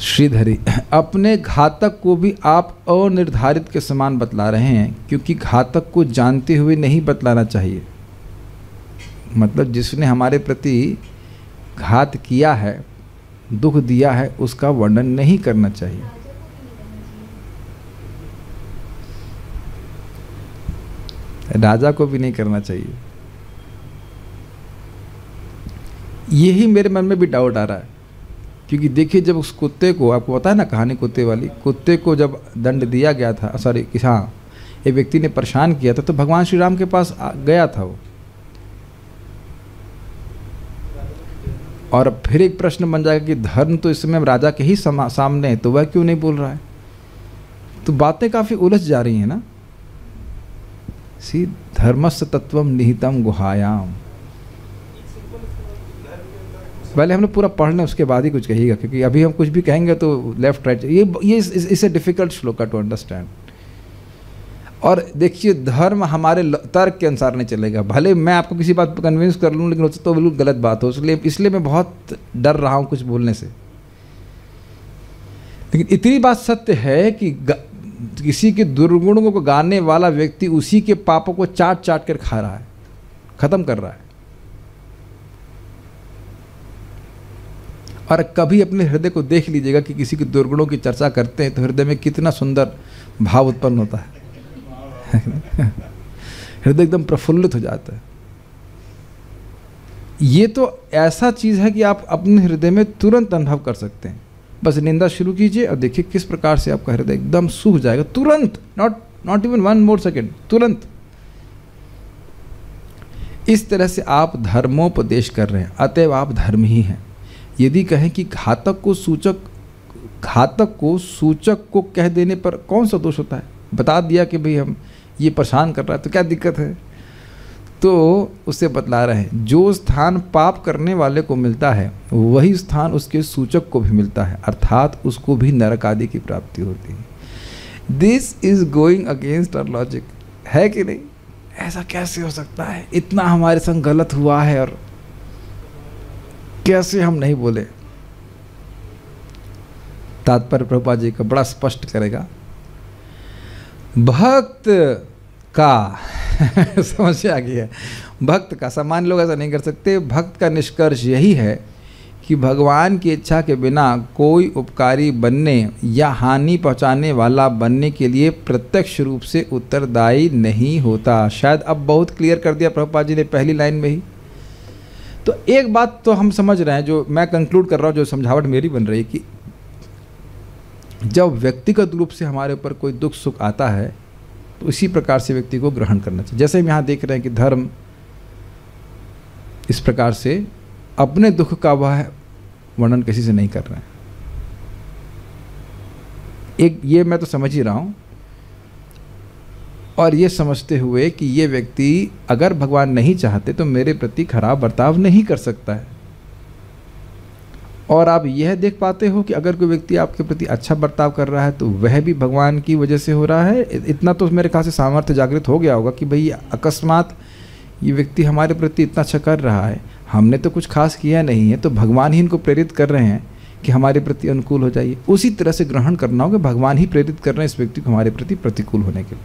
श्रीधरी, अपने घातक को भी आप अनिर्धारित के समान बतला रहे हैं, क्योंकि घातक को जानते हुए नहीं बतलाना चाहिए। मतलब जिसने हमारे प्रति घात किया है, दुख दिया है, उसका वर्णन नहीं करना चाहिए। राजा को भी नहीं करना चाहिए। यही मेरे मन में भी डाउट आ रहा है, क्योंकि देखिए जब उस कुत्ते को, आपको पता है ना कहानी कुत्ते वाली, कुत्ते को जब दंड दिया गया था, सॉरी हाँ, एक व्यक्ति ने परेशान किया था, तो भगवान श्री राम के पास गया था वो। और फिर एक प्रश्न बन जाएगा कि धर्म तो इस समय राजा के ही सामने है, तो वह क्यों नहीं बोल रहा है? तो बातें काफ़ी उलझ जा रही हैं ना। सी धर्मस्य तत्वम निहितम गुहायाम। पहले हम लोग पूरा पढ़ लें, उसके बाद ही कुछ कहिएगा, क्योंकि अभी हम कुछ भी कहेंगे तो लेफ्ट राइट, ये इसे डिफिकल्ट श्लोक टू अंडरस्टैंड। और देखिए, धर्म हमारे तर्क के अनुसार नहीं चलेगा। भले मैं आपको किसी बात पर कन्विंस कर लूँ, लेकिन तो बिल्कुल गलत बात हो, इसलिए मैं बहुत डर रहा हूँ कुछ बोलने से। लेकिन इतनी बात सत्य है कि किसी के दुर्गुणों को गाने वाला व्यक्ति उसी के पापों को चाट चाट कर खा रहा है, खत्म कर रहा है। और कभी अपने हृदय को देख लीजिएगा कि किसी के दुर्गुणों की चर्चा करते हैं तो हृदय में कितना सुंदर भाव उत्पन्न होता है। हृदय एकदम प्रफुल्लित हो जाता है। ये तो ऐसा चीज़ है कि आप अपने हृदय में तुरंत अनुभव कर सकते हैं। बस निंदा शुरू कीजिए और देखिए किस प्रकार से आपका हृदय एकदम सूख जाएगा तुरंत, नॉट इवन 1 more सेकेंड, तुरंत। इस तरह से आप धर्मोपदेश कर रहे हैं, अतएव आप धर्म ही हैं। यदि कहें कि घातक को सूचक को कह देने पर कौन सा दोष होता है? बता दिया कि भाई हम ये परेशान कर रहा है तो क्या दिक्कत है। तो उसे बतला रहे हैं जो स्थान पाप करने वाले को मिलता है वही स्थान उसके सूचक को भी मिलता है, अर्थात उसको भी नरक आदि की प्राप्ति होती है। This is going against our logic, है कि नहीं? ऐसा कैसे हो सकता है? इतना हमारे संग गलत हुआ है और कैसे हम नहीं बोले। तात्पर्य प्रभुपाद जी का बड़ा स्पष्ट करेगा। भक्त का समझ आ गया, भक्त का, सामान्य लोग ऐसा नहीं कर सकते। भक्त का निष्कर्ष यही है कि भगवान की इच्छा के बिना कोई उपकारी बनने या हानि पहुंचाने वाला बनने के लिए प्रत्यक्ष रूप से उत्तरदायी नहीं होता। शायद अब बहुत क्लियर कर दिया प्रभुपाद जी ने पहली लाइन में ही। तो एक बात तो हम समझ रहे हैं, जो मैं कंक्लूड कर रहा हूँ, जो समझावट मेरी बन रही है कि जब व्यक्तिगत रूप से हमारे ऊपर कोई दुख सुख आता है तो इसी प्रकार से व्यक्ति को ग्रहण करना चाहिए। जैसे हम यहाँ देख रहे हैं कि धर्म इस प्रकार से अपने दुख का वह वर्णन किसी से नहीं कर रहे हैं। एक ये मैं तो समझ ही रहा हूँ, और ये समझते हुए कि ये व्यक्ति अगर भगवान नहीं चाहते तो मेरे प्रति खराब बर्ताव नहीं कर सकता है। और आप यह देख पाते हो कि अगर कोई व्यक्ति आपके प्रति अच्छा बर्ताव कर रहा है तो वह भी भगवान की वजह से हो रहा है। इतना तो मेरे ख्याल से सामर्थ्य जागृत हो गया होगा कि भाई अकस्मात ये व्यक्ति हमारे प्रति इतना अच्छा कर रहा है, हमने तो कुछ खास किया नहीं है, तो भगवान ही इनको प्रेरित कर रहे हैं कि हमारे प्रति अनुकूल हो जाइए। उसी तरह से ग्रहण करना होगा, भगवान ही प्रेरित कर रहे हैं इस व्यक्ति को हमारे प्रति प्रतिकूल होने के लिए।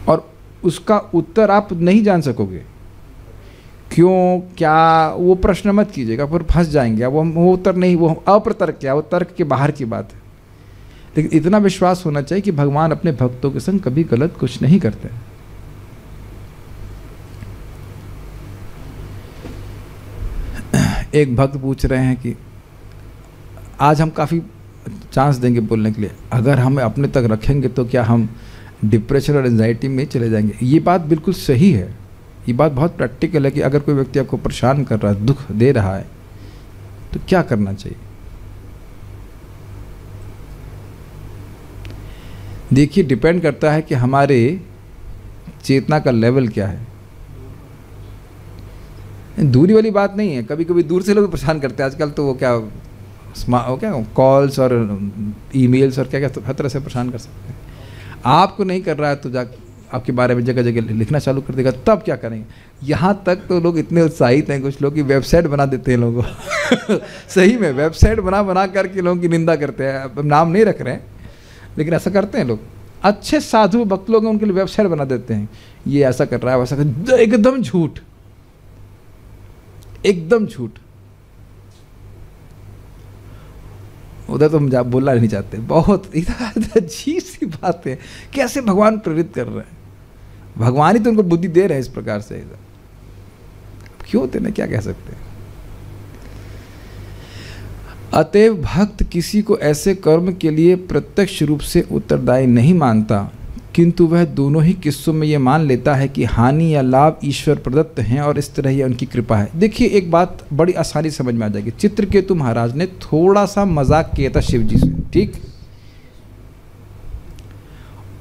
और उसका उत्तर आप नहीं जान सकोगे, क्यों क्या, वो प्रश्न मत कीजिएगा, फिर फंस जाएंगे। वो उत्तर नहीं, वो अप्रतर्क है, वो तर्क के बाहर की बात है। लेकिन इतना विश्वास होना चाहिए कि भगवान अपने भक्तों के संग कभी गलत कुछ नहीं करते। एक भक्त पूछ रहे हैं कि आज हम काफ़ी चांस देंगे बोलने के लिए, अगर हम अपने तक रखेंगे तो क्या हम डिप्रेशन और एंजाइटी में चले जाएंगे? ये बात बिल्कुल सही है, ये बात बहुत प्रैक्टिकल है कि अगर कोई व्यक्ति आपको परेशान कर रहा है, दुख दे रहा है, तो क्या करना चाहिए? देखिए, डिपेंड करता है कि हमारे चेतना का लेवल क्या है। दूरी वाली बात नहीं है, कभी कभी दूर से लोग परेशान करते हैं आजकल, तो वो क्या कॉल्स और ईमेल्स और क्या क्या हर तरह से परेशान कर सकते हैं। आपको नहीं कर रहा है तो आपके बारे में जगह जगह लिखना चालू कर देगा, तब क्या करेंगे? यहाँ तक तो लोग इतने उत्साहित हैं कुछ लोग कि वेबसाइट बना देते हैं लोगों सही में वेबसाइट बना करके लोगों की निंदा करते हैं। अब नाम नहीं रख रहे हैं, लेकिन ऐसा करते हैं लोग। अच्छे साधु भक्त लोग हैं, उनके लिए वेबसाइट बना देते हैं, ये ऐसा कर रहा है वैसा कर, एकदम झूठ, एकदम झूठ। उधर तो हम बोलना नहीं चाहते, बहुत अजीब सी बात है। कैसे भगवान प्रेरित कर रहे हैं? भगवान ही तो उनको बुद्धि दे रहे हैं इस प्रकार से, क्यों होते ना, क्या कह सकते हैं। अतएव भक्त किसी को ऐसे कर्म के लिए प्रत्यक्ष रूप से उत्तरदायी नहीं मानता, किंतु वह दोनों ही किस्सों में यह मान लेता है कि हानि या लाभ ईश्वर प्रदत्त हैं और इस तरह यह उनकी कृपा है। देखिए, एक बात बड़ी आसानी समझ में आ जाएगी। चित्रकेतु महाराज ने थोड़ा सा मजाक किया था शिव जी से, ठीक,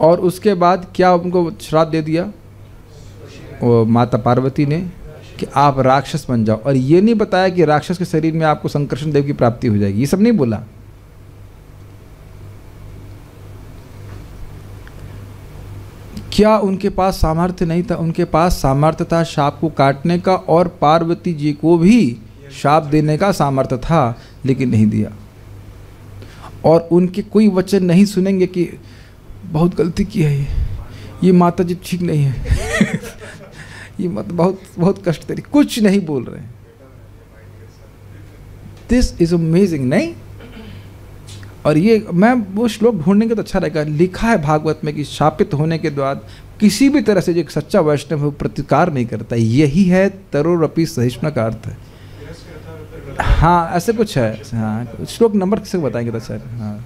और उसके बाद क्या उनको श्राप दे दिया वो माता पार्वती ने कि आप राक्षस बन जाओ, और ये नहीं बताया कि राक्षस के शरीर में आपको संकर्षण देव की प्राप्ति हो जाएगी, ये सब नहीं बोला। क्या उनके पास सामर्थ्य नहीं था? उनके पास सामर्थ्य था शाप को काटने का, और पार्वती जी को भी शाप देने का सामर्थ्य था, लेकिन नहीं दिया। और उनके कोई वचन नहीं सुनेंगे कि बहुत गलती की है ये माता जी ठीक नहीं है ये मत बहुत बहुत कष्ट दे रही, कुछ नहीं बोल रहे। दिस इज अमेजिंग, नहीं? और ये मैं वो श्लोक ढूंढने के तो अच्छा रहेगा। लिखा है भागवत में कि शापित होने के बाद किसी भी तरह से जो एक सच्चा वैष्णव है प्रतिकार नहीं करता। यही है तरोरपि सहिष्णु का अर्थ है। हाँ, ऐसे कुछ है। हाँ, श्लोक नंबर किसे बताएंगे तो सर? हाँ,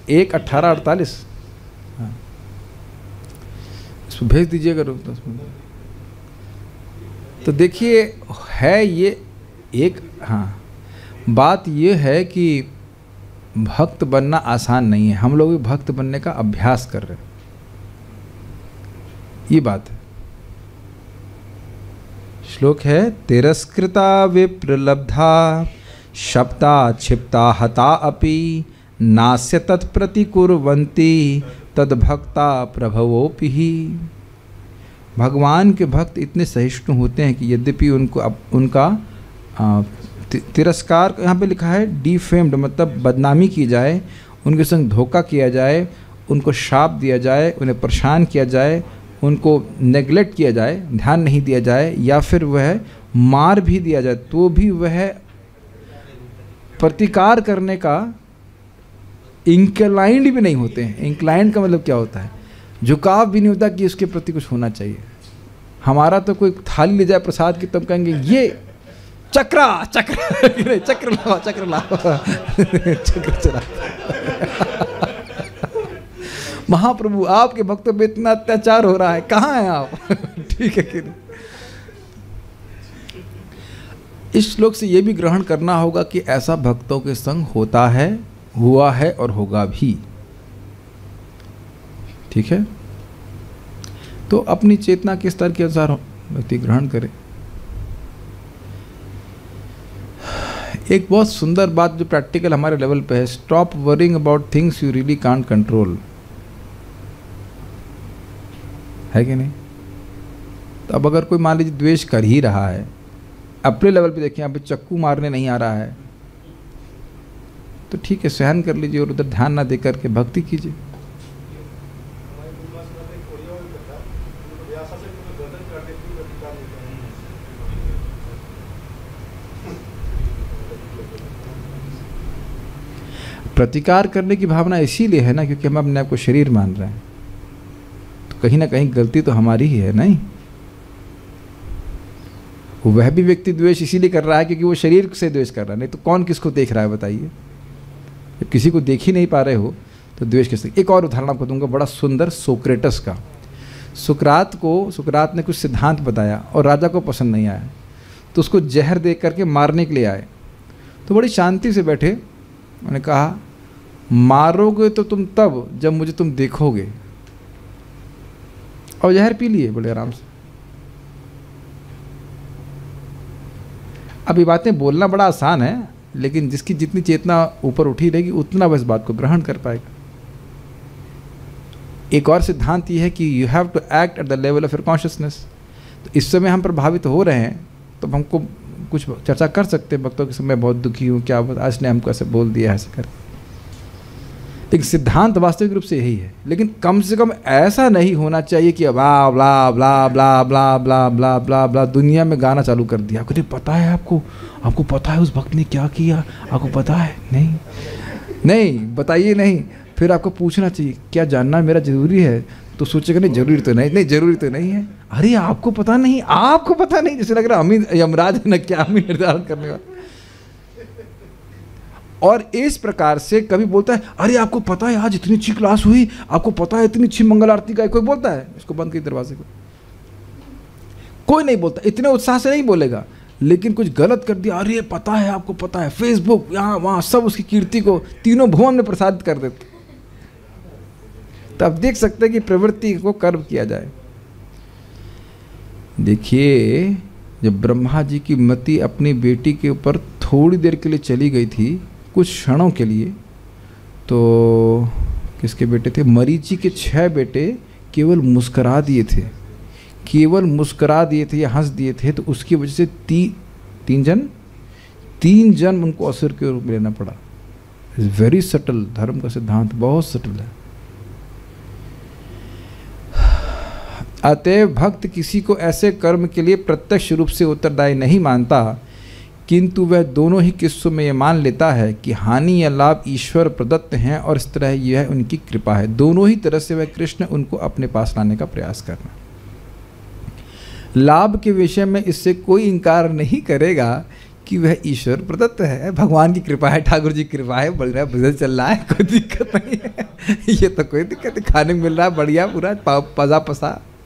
1:18-48। हाँ, इसको भेज दीजिएगा। तो देखिए, है ये एक, हाँ, बात ये है कि भक्त बनना आसान नहीं है। हम लोग भी भक्त बनने का अभ्यास कर रहे हैं, ये बात है। श्लोक है, तिरस्कृता विप्रलब्धा शब्दा क्षिप्ता हता अपि नास्य तत्प्रतिकुर्वन्ति तद्भक्ता प्रभवोपि। भगवान के भक्त इतने सहिष्णु होते हैं कि यद्यपि उनका तिरस्कार, यहाँ पे लिखा है डिफेम्ड, मतलब बदनामी की जाए, उनके संग धोखा किया जाए, उनको शाप दिया जाए, उन्हें परेशान किया जाए, उनको नेगलेक्ट किया जाए, ध्यान नहीं दिया जाए, या फिर वह मार भी दिया जाए, तो भी वह प्रतिकार करने का इंक्लाइंड भी नहीं होते हैं। इंक्लाइंड का मतलब क्या होता है? झुकाव भी नहीं होता कि इसके प्रति कुछ होना चाहिए। हमारा तो कोई थाली ले जाए प्रसाद की, तब कहेंगे ये चक्र चक्र चक्र लाओ, चक्र लाओ, चक्र चला। महाप्रभु आपके भक्तों पे इतना अत्याचार हो रहा है, कहाँ हैं आप? ठीक है कि नहीं? इस श्लोक से ये भी ग्रहण करना होगा कि ऐसा भक्तों के संग होता है, हुआ है और होगा भी। ठीक है, तो अपनी चेतना के स्तर के अनुसार व्यक्ति ग्रहण करे। एक बहुत सुंदर बात जो प्रैक्टिकल हमारे लेवल पे है, stop worrying about things you really can't control, है कि नहीं? तो अब अगर कोई मान लीजिए द्वेष कर ही रहा है, अपने लेवल पे देखिए, यहाँ पे चक्कू मारने नहीं आ रहा है, तो ठीक है, सहन कर लीजिए और उधर ध्यान ना दे करके भक्ति कीजिए। प्रतिकार करने की भावना इसीलिए है ना, क्योंकि हम अपने आप को शरीर मान रहे हैं, तो कहीं ना कहीं गलती तो हमारी ही है। नहीं, वह भी व्यक्ति द्वेष इसीलिए कर रहा है क्योंकि वो शरीर से द्वेष कर रहा है, नहीं तो कौन किसको देख रहा है बताइए? जब किसी को देख ही नहीं पा रहे हो तो द्वेष कैसे? एक और उदाहरण आपको दूंगा बड़ा सुंदर, सोक्रेटस का। सुकरात ने कुछ सिद्धांत बताया और राजा को पसंद नहीं आया, तो उसको जहर दे करके मारने के लिए आए। तो बड़ी शांति से बैठे, उन्होंने कहा मारोगे तो तुम तब जब मुझे तुम देखोगे, और जहर पी लिए बड़े आराम से। अब ये बातें बोलना बड़ा आसान है, लेकिन जिसकी जितनी चेतना ऊपर उठी रहेगी उतना वह इस बात को ग्रहण कर पाएगा। एक और सिद्धांत ये है कि you have to act at the level of your consciousness. तो इस समय हम प्रभावित हो रहे हैं तो हमको कुछ चर्चा कर सकते हैं भक्तों के समय, बहुत दुखी हूँ, क्या आज ने हमको ऐसे बोल दिया, ऐसे कर। लेकिन सिद्धांत वास्तविक रूप से यही है, लेकिन कम से कम ऐसा नहीं होना चाहिए कि ब्ला ब्ला ब्ला ब्ला ब्ला ब्ला ब्ला ब्ला ब्ला दुनिया में गाना चालू कर दिया। आपको पता है, आपको पता है उस भक्त ने क्या किया, आपको पता है? नहीं बताइए नहीं। फिर आपको पूछना चाहिए क्या जानना मेरा जरूरी है? तो सोचेगा नहीं जरूरी तो नहीं जरूरी तो नहीं है। अरे आपको पता नहीं, जैसे लग रहा अमीन यमराज है ना, क्या अमीन निर्धारण करने वाला। और इस प्रकार से कभी बोलता है अरे आपको पता है आज इतनी अच्छी क्लास हुई, आपको पता है इतनी अच्छी मंगल आरती का, कोई बोलता है? इसको बंद कर दरवाजे को। कोई नहीं बोलता, इतने उत्साह से नहीं बोलेगा, लेकिन कुछ गलत कर दिया, अरे पता है, आपको पता है, फेसबुक यहाँ वहाँ सब उसकी कीर्ति को तीनों भुवन में प्रसारित कर देते। तो आप देख सकते हैं कि प्रवृत्ति को कर्म किया जाए। देखिए, जब ब्रह्मा जी की मति अपनी बेटी के ऊपर थोड़ी देर के लिए चली गई थी, कुछ क्षणों के लिए, तो किसके बेटे थे? मरीचि के 6 बेटे केवल मुस्करा दिए थे, या हंस दिए थे, तो उसकी वजह से तीन जन उनको असुर के रूप में लेना पड़ा। इट्स वेरी सटल, धर्म का सिद्धांत बहुत सटल है। अतएव भक्त किसी को ऐसे कर्म के लिए प्रत्यक्ष रूप से उत्तरदायी नहीं मानता, किंतु वह दोनों ही किस्सों में यह मान लेता है कि हानि या लाभ ईश्वर प्रदत्त हैं और इस तरह यह उनकी कृपा है। दोनों ही तरह से वह कृष्ण उनको अपने पास लाने का प्रयास करना। लाभ के विषय में इससे कोई इनकार नहीं करेगा कि वह ईश्वर प्रदत्त है, भगवान की कृपा है, ठाकुर जी की कृपा है, बढ़ रहा है, बिजनेस चल रहा है, कोई दिक्कत नहीं है। ये तो कोई दिक्कत नहीं, खाने को मिल रहा है बढ़िया, पूरा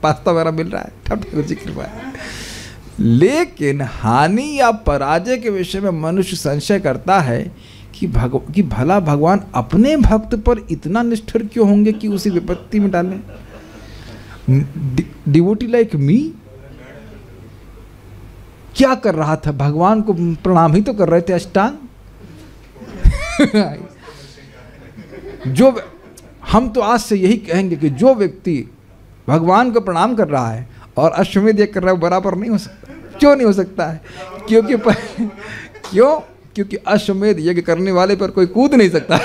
पास्ता वगैरह मिल रहा है, ठाकुर जी की कृपा है। लेकिन हानि या पराजय के विषय में मनुष्य संशय करता है कि भला भगवान अपने भक्त पर इतना निष्ठुर क्यों होंगे कि उसे विपत्ति में डालें। डिवोटी लाइक मी क्या कर रहा था? भगवान को प्रणाम ही तो कर रहे थे, अष्टांग। जो हम तो आज से यही कहेंगे कि जो व्यक्ति भगवान को प्रणाम कर रहा है और अश्वमेध यज्ञ कर रहा है, बराबर नहीं हो सकता। क्यों नहीं हो सकता है? क्योंकि अश्वमेध यज्ञ करने वाले पर कोई कूद नहीं सकता।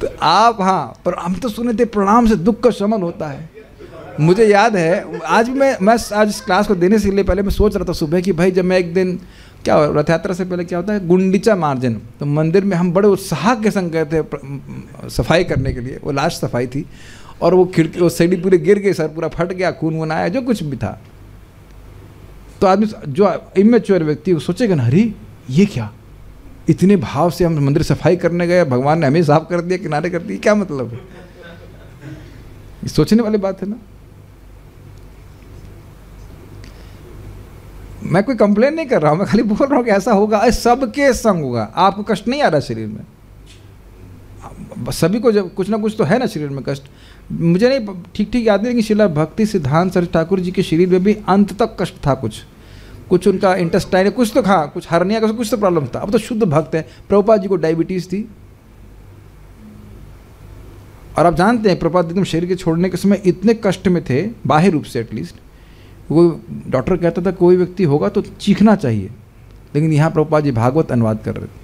तो आप, हाँ, पर हम तो सुने थे प्रणाम से दुख का शमन होता है। मुझे याद है, आज भी मैं आज इस क्लास को देने से पहले मैं सोच रहा था सुबह कि भाई जब मैं एक दिन, क्या रथ यात्रा से पहले क्या होता है, गुंडीचा मार्जन, तो मंदिर में हम बड़े उत्साह के संग गए थे सफाई करने के लिए। वो लास्ट सफाई थी और वो खिड़की, वो सीढ़ी पूरे गिर गई, सर पूरा फट गया, खून वून आया, जो कुछ भी था। तो आदमी, जो इमेच्योर व्यक्ति, वो सोचेगा ना, अरे ये क्या, इतने भाव से हम मंदिर सफाई करने गए, भगवान ने हमें साफ कर दिया, किनारे कर दिया, क्या मतलब है? ये सोचने वाली बात है ना। मैं कोई कंप्लेन नहीं कर रहा हूँ, मैं खाली बोल रहा हूँ कि ऐसा होगा, सबके संग होगा। आपको कष्ट नहीं आ रहा शरीर में? सभी को जब कुछ ना कुछ तो है ना शरीर में कष्ट। मुझे नहीं ठीक याद नहीं, लेकिन श्रील भक्ति सिद्धांत सरस्वती ठाकुर जी के शरीर में भी अंत तक कष्ट था। कुछ उनका इंटेस्टाइन, कुछ तो खा, कुछ हर्निया का, कुछ तो प्रॉब्लम था। अब तो शुद्ध भक्त है। प्रभुपाद जी को डायबिटीज़ थी, और आप जानते हैं प्रभुपाद एकदम शरीर के छोड़ने के समय इतने कष्ट में थे, बाह्य रूप से एटलीस्ट। वो डॉक्टर कहता था कोई व्यक्ति होगा तो चीखना चाहिए, लेकिन यहाँ प्रभुपाद जी भागवत अनुवाद कर रहे थे।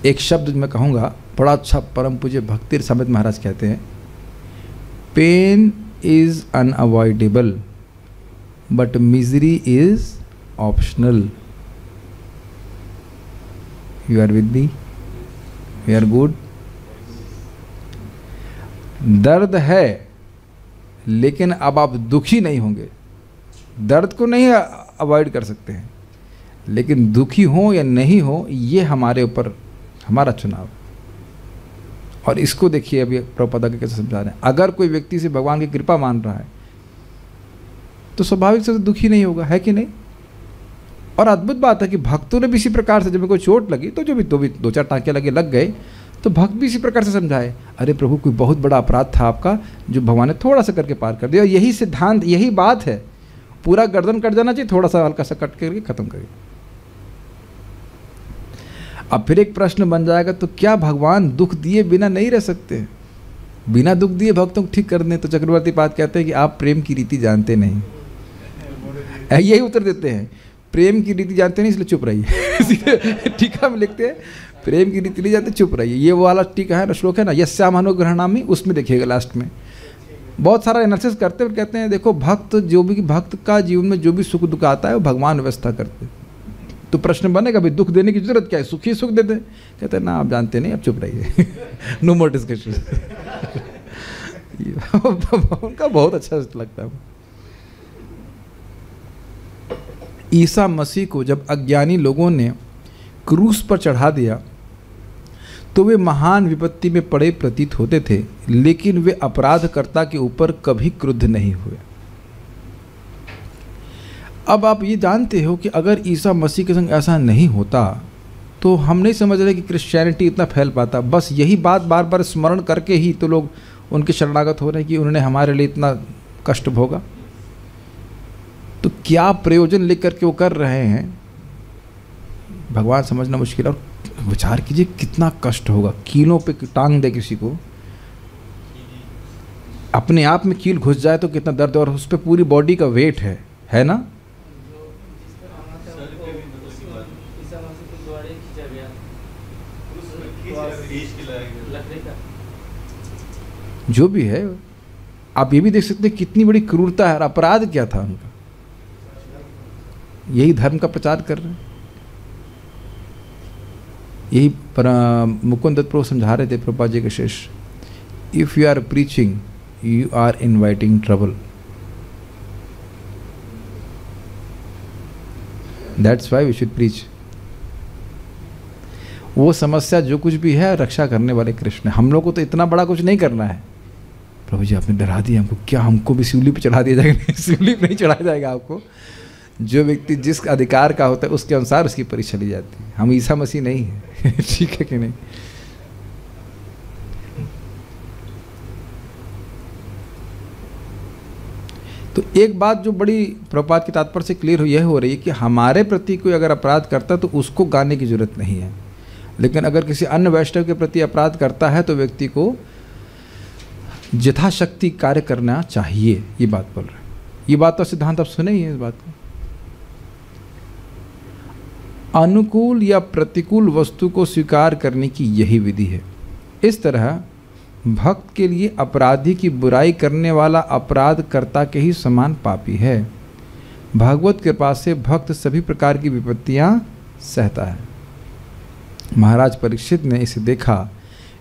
एक शब्द मैं कहूँगा, बड़ा अच्छा परम पूज्य भक्ति समेत महाराज कहते हैं, pain is unavoidable but misery is optional. You are with me? We are good? दर्द है, लेकिन अब आप दुखी नहीं होंगे। दर्द को नहीं अवॉइड कर सकते हैं, लेकिन दुखी हो या नहीं हो, ये हमारे ऊपर, हमारा चुनाव। और इसको देखिए अभी प्रभुपाद कैसे समझा रहे हैं। अगर कोई व्यक्ति से भगवान की कृपा मान रहा है तो स्वाभाविक से दुखी नहीं होगा, है कि नहीं? और अद्भुत बात है कि भक्तों ने भी इसी प्रकार से, जब कोई चोट लगी तो जो भी दो चार टाँके लग गए, तो भक्त भी इसी प्रकार से समझाए, अरे प्रभु कोई बहुत बड़ा अपराध था आपका जो भगवान ने थोड़ा सा करके पार कर दिया। और यही सिद्धांत, यही बात है। पूरा गर्दन कट जाना चाहिए, थोड़ा सा हल्का सा कट करके खत्म करिए। अब फिर एक प्रश्न बन जाएगा, तो क्या भगवान दुख दिए बिना नहीं रह सकते? बिना दुख दिए भक्तों को ठीक कर दें? तो चक्रवर्ती पाद कहते हैं कि आप प्रेम की रीति जानते नहीं। यही उत्तर देते हैं, प्रेम की रीति जानते नहीं, इसलिए चुप रहिए। टीका में लिखते हैं प्रेम की रीति नहीं जानते, चुप रहिए। ये वो वाला टीका है ना, श्लोक है ना, यस्याम अनुग्रहणामि, उसमें देखिएगा लास्ट में बहुत सारा एनालिसिस करते हुए कहते हैं, देखो भक्त, जो भी भक्त का जीवन में जो भी सुख दुख आता है वो भगवान व्यवस्था करते। तो प्रश्न बनेगा भाई दुख देने की जरूरत क्या है, सुख ही सुख देते। कहते हैं ना, आप जानते नहीं, अब चुप रहिए। No more discussion. उनका बहुत अच्छा लगता है। ईसा मसीह को जब अज्ञानी लोगों ने क्रूस पर चढ़ा दिया तो वे महान विपत्ति में पड़े प्रतीत होते थे, लेकिन वे अपराधकर्ता के ऊपर कभी क्रुद्ध नहीं हुए। अब आप ये जानते हो कि अगर ईसा मसीह के संग ऐसा नहीं होता तो हम नहीं समझ रहे कि क्रिश्चियनिटी इतना फैल पाता। बस यही बात बार बार स्मरण करके ही तो लोग उनके शरणागत हो रहे हैं कि उन्होंने हमारे लिए इतना कष्ट भोगा। तो क्या प्रयोजन लेकर के वो कर रहे हैं, भगवान समझना मुश्किल है। और विचार कीजिए कितना कष्ट होगा, कीलों पे टांग दे किसी को, अपने आप में कील घुस जाए तो कितना दर्द, और उस पर पूरी बॉडी का वेट है ना। जो भी है, आप ये भी देख सकते हैं कितनी बड़ी क्रूरता है। अपराध क्या था उनका, यही धर्म का प्रचार कर रहे हैं। यही मुकुंद दत्त प्रभु समझा रहे थे प्रभुपाद जी के शिष्य, if you are preaching you are inviting trouble, that's why we should preach. वो समस्या जो कुछ भी है रक्षा करने वाले कृष्ण। हम लोग को तो इतना बड़ा कुछ नहीं करना है। प्रभु जी आपने डरा दिया हमको, क्या हमको भी सूली पे चढ़ा दिया जाएगा? नहीं, सूली पे नहीं चढ़ाया जाएगा आपको। जो व्यक्ति जिस अधिकार का होता है उसके अनुसार उसकी परीक्षा ली जाती है। हम ईसा मसीह नहीं है। ठीक है कि नहीं? तो एक बात जो बड़ी प्रपात के तात्पर्य से क्लियर यह हो रही है कि हमारे प्रति कोई अगर अपराध करता है तो उसको गाने की जरूरत नहीं है, लेकिन अगर किसी अन्य वैष्णव के प्रति अपराध करता है तो व्यक्ति को यथाशक्ति कार्य करना चाहिए। ये बात बोल रहे हैं। ये बात तो सिद्धांत आप सुने ही है। इस बात को अनुकूल या प्रतिकूल वस्तु को स्वीकार करने की यही विधि है। इस तरह भक्त के लिए अपराधी की बुराई करने वाला अपराधकर्ता के ही समान पापी है। भागवत कृपा से भक्त सभी प्रकार की विपत्तियां सहता है। महाराज परीक्षित ने इसे देखा,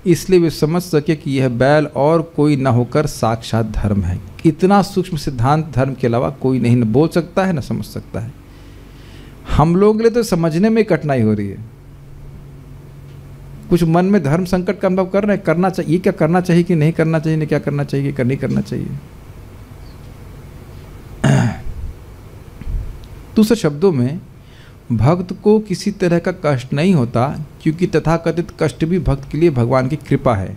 इसलिए वे समझ सके कि यह बैल और कोई न होकर साक्षात धर्म है। इतना सूक्ष्म सिद्धांत धर्म के अलावा कोई नहीं न बोल सकता है न समझ सकता है। हम लोगों के लिए तो समझने में कठिनाई हो रही है। कुछ मन में धर्म संकट का अनुभव कर रहे हैं, करना चाहिए, क्या करना चाहिए कि नहीं करना चाहिए, क्या करना चाहिए कि नहीं करना चाहिए। दूसरे शब्दों में भक्त को किसी तरह का कष्ट नहीं होता, क्योंकि तथाकथित कष्ट भी भक्त के लिए भगवान की कृपा है,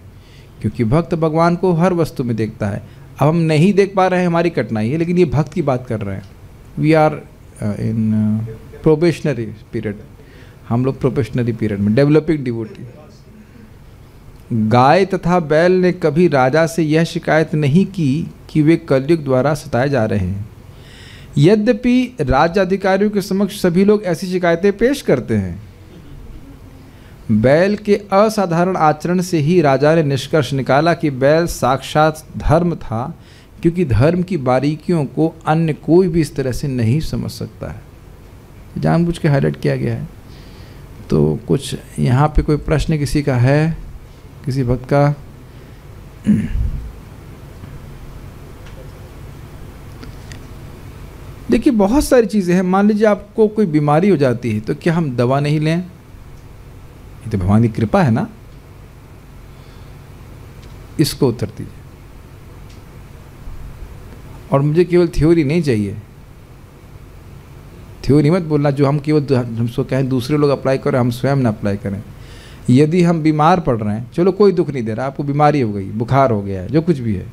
क्योंकि भक्त भगवान को हर वस्तु में देखता है। अब हम नहीं देख पा रहे हैं, हमारी कठिनाई है, लेकिन ये भक्त की बात कर रहे हैं। We are in probationary period. हम लोग प्रोबेशनरी पीरियड में, डेवलपिंग डिवोटी। गाय तथा बैल ने कभी राजा से यह शिकायत नहीं की कि वे कलयुग द्वारा सताए जा रहे हैं। यद्यपि राज्य अधिकारियों के समक्ष सभी लोग ऐसी शिकायतें पेश करते हैं। बैल के असाधारण आचरण से ही राजा ने निष्कर्ष निकाला कि बैल साक्षात धर्म था, क्योंकि धर्म की बारीकियों को अन्य कोई भी इस तरह से नहीं समझ सकता है। जानबूझ के हाईलाइट किया गया है। तो कुछ यहाँ पे कोई प्रश्न किसी का है, किसी भक्त का? देखिए बहुत सारी चीज़ें हैं। मान लीजिए आपको कोई बीमारी हो जाती है, तो क्या हम दवा नहीं लें? ये तो भगवान की कृपा है ना। इसको उत्तर दीजिए। और मुझे केवल थ्योरी नहीं चाहिए। थ्योरी मत बोलना जो हम केवल हमको कहें दूसरे लोग अप्लाई करें, हम स्वयं ना अप्लाई करें। यदि हम बीमार पड़ रहे हैं, चलो कोई दुख नहीं दे रहा, आपको बीमारी हो गई, बुखार हो गया है, जो कुछ भी है,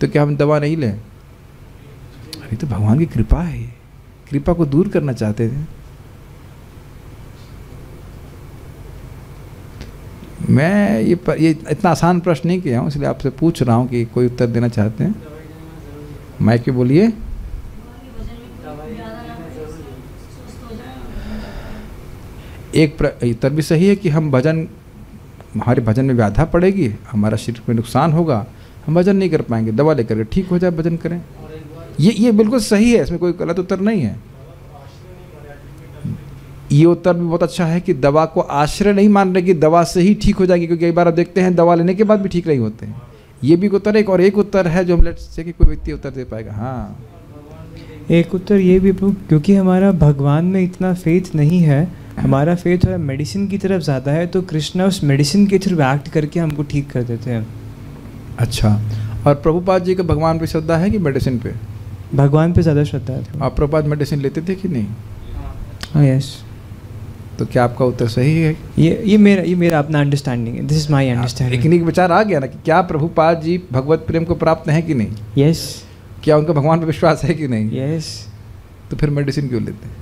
तो क्या हम दवा नहीं लें? अरे तो भगवान की कृपा है, कृपा को दूर करना चाहते थे। मैं ये इतना आसान प्रश्न नहीं किया हूँ, इसलिए आपसे पूछ रहा हूँ कि कोई उत्तर देना चाहते हैं। माइक पे बोलिए। एक उत्तर भी सही है कि हम भजन, हमारे भजन में व्याधा पड़ेगी, हमारा शरीर में नुकसान होगा, हम भजन नहीं कर पाएंगे, दवा लेकर ठीक हो जाए भजन करें। ये बिल्कुल सही है, इसमें कोई गलत उत्तर नहीं है। ये उत्तर भी बहुत अच्छा है कि दवा को आश्रय नहीं मान रहे कि दवा से ही ठीक हो जाएगी, क्योंकि कई बार आप देखते हैं दवा लेने के बाद भी ठीक नहीं होते हैं। ये भी उत्तर है। और एक उत्तर है जो हम लेट्स से कि कोई व्यक्ति उत्तर दे पाएगा। हाँ, एक उत्तर ये भी, क्योंकि हमारा भगवान में इतना फेथ नहीं है, हमारा फेथ थोड़ा मेडिसिन की तरफ ज़्यादा है, तो कृष्णा उस मेडिसिन के थ्रू एक्ट करके हमको ठीक कर देते हैं। अच्छा, और प्रभुपाद जी का भगवान पे श्रद्धा है कि मेडिसिन पे? भगवान पे ज़्यादा श्रद्धा है। आप प्रभुपाद मेडिसिन लेते थे कि नहीं? हाँ, यस। तो क्या आपका उत्तर सही है? ये मेरा अपना अंडरस्टैंडिंग है। This is my understanding. लेकिन एक विचार आ गया ना कि क्या प्रभुपाद जी भगवत प्रेम को प्राप्त हैं कि नहीं? यस। क्या उनका भगवान पर विश्वास है कि नहीं? यस। तो फिर मेडिसिन क्यों लेते हैं?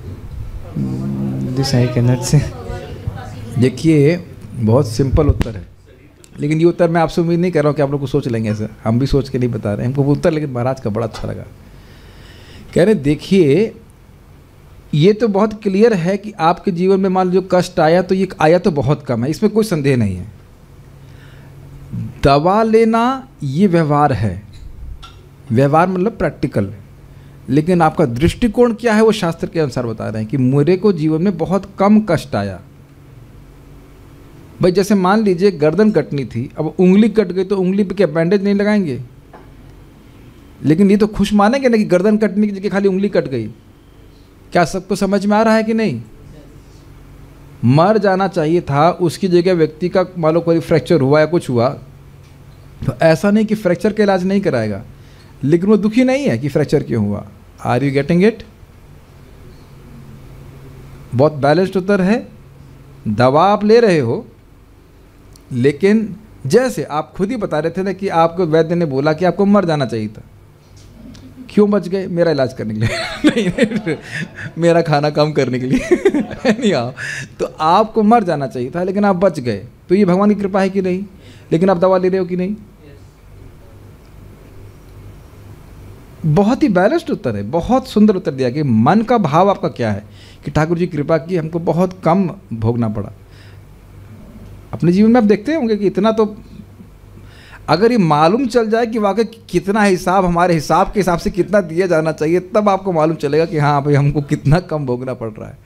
दिस आई कैन नॉट से। देखिए बहुत सिंपल उत्तर है, लेकिन ये उत्तर मैं आपसे उम्मीद नहीं कर रहा हूँ कि आप लोग को सोच लेंगे ऐसा। हम भी सोच के नहीं बता रहे हैं हमको उत्तर, लेकिन महाराज का बड़ा अच्छा लगा। कह रहे देखिए ये तो बहुत क्लियर है कि आपके जीवन में मान लो जो कष्ट आया तो ये आया तो बहुत कम है, इसमें कोई संदेह नहीं है। दवा लेना ये व्यवहार है, व्यवहार मतलब प्रैक्टिकल, लेकिन आपका दृष्टिकोण क्या है वो शास्त्र के अनुसार बता रहे हैं कि मेरे को जीवन में बहुत कम कष्ट आया। भाई जैसे मान लीजिए गर्दन कटनी थी, अब उंगली कट गई तो उंगली पे क्या बैंडेज नहीं लगाएंगे? लेकिन ये तो खुश मानेंगे ना कि गर्दन कटने की जगह खाली उंगली कट गई। क्या सबको समझ में आ रहा है कि नहीं? मर जाना चाहिए था, उसकी जगह व्यक्ति का मान लो कोई फ्रैक्चर हुआ या कुछ हुआ, तो ऐसा नहीं कि फ्रैक्चर का इलाज नहीं कराएगा, लेकिन वो दुखी नहीं है कि फ्रैक्चर क्यों हुआ। Are you getting it? बहुत बैलेंस्ड उत्तर है। दवा आप ले रहे हो, लेकिन जैसे आप खुद ही बता रहे थे ना कि आपको वैद्य ने बोला कि आपको मर जाना चाहिए था, क्यों बच गए? मेरा इलाज करने के लिए नहीं, मेरा खाना कम करने के लिए नहीं आओ, तो आपको मर जाना चाहिए था लेकिन आप बच गए, तो ये भगवान की कृपा है कि नहीं? लेकिन आप दवा ले रहे हो कि नहीं? बहुत ही बैलेंस्ड उत्तर है, बहुत सुंदर उत्तर दिया कि मन का भाव आपका क्या है कि ठाकुर जी कृपा की, हमको बहुत कम भोगना पड़ा। अपने जीवन में आप देखते होंगे कि इतना तो अगर ये मालूम चल जाए कि वाकई कितना हिसाब, हमारे हिसाब के हिसाब से कितना दिया जाना चाहिए, तब आपको मालूम चलेगा कि हाँ भाई हमको कितना कम भोगना पड़ रहा है।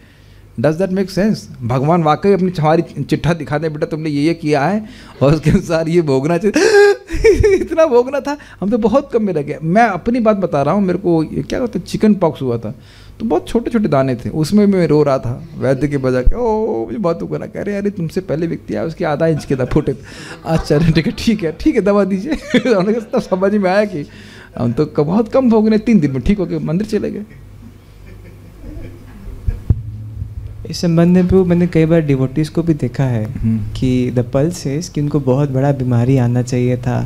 Does that make sense? भगवान वाकई अपनी हमारी चिट्ठा दिखाते हैं, बेटा तुमने ये किया है और उसके अनुसार ये भोगना चाहिए इतना भोगना था, हम तो बहुत कम में रह गए। मैं अपनी बात बता रहा हूँ, मेरे को क्या कहते हैं, चिकन पॉक्स हुआ था, तो बहुत छोटे छोटे दाने थे, उसमें मैं रो रहा था, वैद्य के बजा के ओ मुझे बहुत दुख रहा, कह रहे अरे तुमसे पहले व्यक्ति आया उसके आधा इंच के था फुटे। अच्छा ठीक है दवा दीजिए तब समझ में आया कि हम तो बहुत कम भोगने, 3 दिन में ठीक हो गए, मंदिर चले गए। इस संबंध में भी मैंने कई बार डिवोटीज को भी देखा है कि द पल्स इज कि उनको बहुत बड़ा बीमारी आना चाहिए था,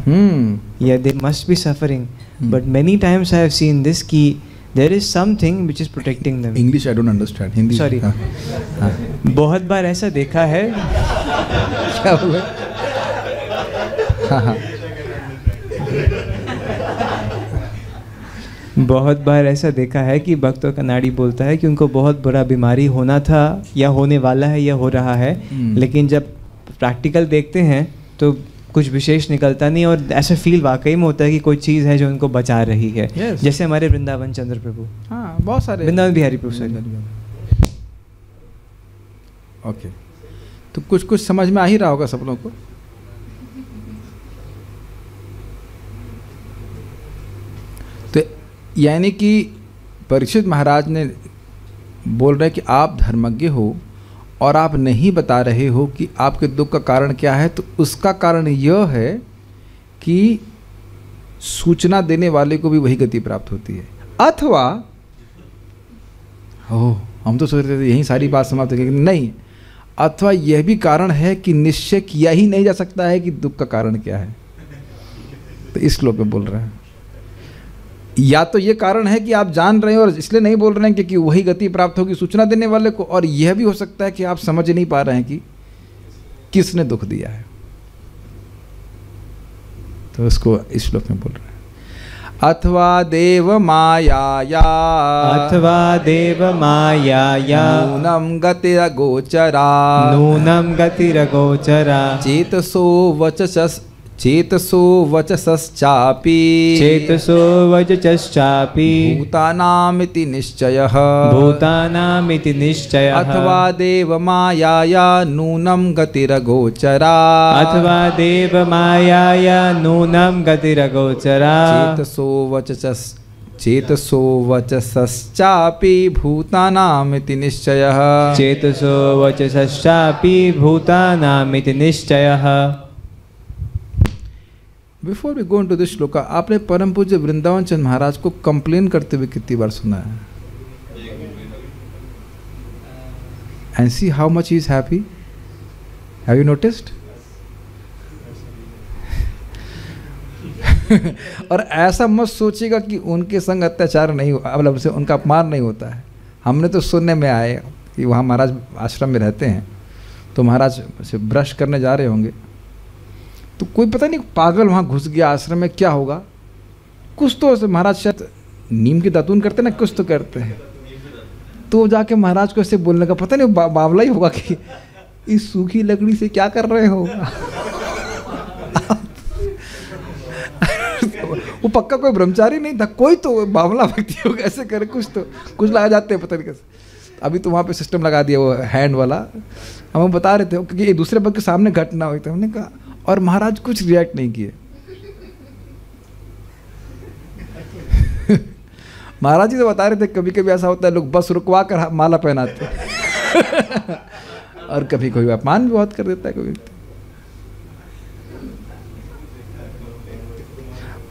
या they must be suffering, but many times I have seen this कि there is something which is protecting them. English I don't understand, Hindi sorry. बहुत बार ऐसा देखा है क्या हुआ? हाँ बहुत बार ऐसा देखा है कि भक्तों का नाड़ी बोलता है कि उनको बहुत बड़ा बीमारी होना था या होने वाला है या हो रहा है, लेकिन जब प्रैक्टिकल देखते हैं तो कुछ विशेष निकलता नहीं, और ऐसा फील वाकई में होता है कि कोई चीज़ है जो उनको बचा रही है। जैसे हमारे वृंदावन चंद्र प्रभु, हाँ बहुत सारे वृंदावन बिहारी प्रभु सर। ओके, तो कुछ समझ में आ ही रहा होगा सब लोगों को। तो यानी कि परीक्षित महाराज ने बोल रहे कि आप धर्मज्ञ हो और आप नहीं बता रहे हो कि आपके दुख का कारण क्या है, तो उसका कारण यह है कि सूचना देने वाले को भी वही गति प्राप्त होती है। अथवा हम तो सोच रहे थे यही सारी बात समाप्त हो गई, नहीं, अथवा यह भी कारण है कि निश्चय किया ही नहीं जा सकता है कि दुख का कारण क्या है। तो इस श्लोक में बोल रहे हैं या तो ये कारण है कि आप जान रहे हैं और इसलिए नहीं बोल रहे हैं क्योंकि वही गति प्राप्त होगी सूचना देने वाले को, और यह भी हो सकता है कि आप समझ नहीं पा रहे हैं कि किसने दुख दिया है। तो उसको इस श्लोक में बोल रहे हैं अथवा देव मायाया, अथवा देव मायाया नूनम गतिरगोचरा, नूनम गतिरगोचरा, चेतसो वचसश्चापि, चेतसो वचश्चापि, भूतानामिति निश्चयः, भूतानामिति निश्चयः, अथवा देव मायाया नूनम गतिरगोचरा, अथवा देव मायाया नूनम गतिरगोचरा, चेतसो वचसश्चापि भूतानामिति निश्चयः, चेतसो वचसश्चापि भूतानामिति निश्चयः। Before we go into this shloka, आपने परम पूज्य वृंदावन चंद महाराज को कंप्लेन करते हुए कितनी बार सुना है? And see how much he is happy, have you noticed? और ऐसा मत सोचिएगा कि उनके संग अत्याचार नहीं हो, मतलब उनसे उनका अपमान नहीं होता है। हमने तो सुनने में आए कि वहाँ महाराज आश्रम में रहते हैं, तो महाराज से ब्रश करने जा रहे होंगे, तो कोई पता नहीं पागल वहाँ घुस गया आश्रम में, क्या होगा? कुछ तो ऐसे महाराज शायद नीम की दातून करते ना, कुछ तो करते हैं, तो जाके महाराज को ऐसे बोलने का पता नहीं बावला ही होगा कि इस सूखी लकड़ी से क्या कर रहे हो। वो पक्का कोई ब्रह्मचारी नहीं था, कोई तो बावला व्यक्ति होगा, ऐसे करे कुछ लगा जाते हैं पता नहीं कैसे। अभी तो वहाँ पे सिस्टम लगा दिया वो हैंड वाला, हम बता रहे थे क्योंकि एक दूसरे भक्त के सामने घटना हुई थी, हमने कहा, और महाराज कुछ रिएक्ट नहीं किए। महाराज जी तो बता रहे थे कभी कभी ऐसा होता है लोग बस रुकवा कर माला पहनाते और कभी कोई अपमान भी बहुत कर देता है कोई व्यक्ति।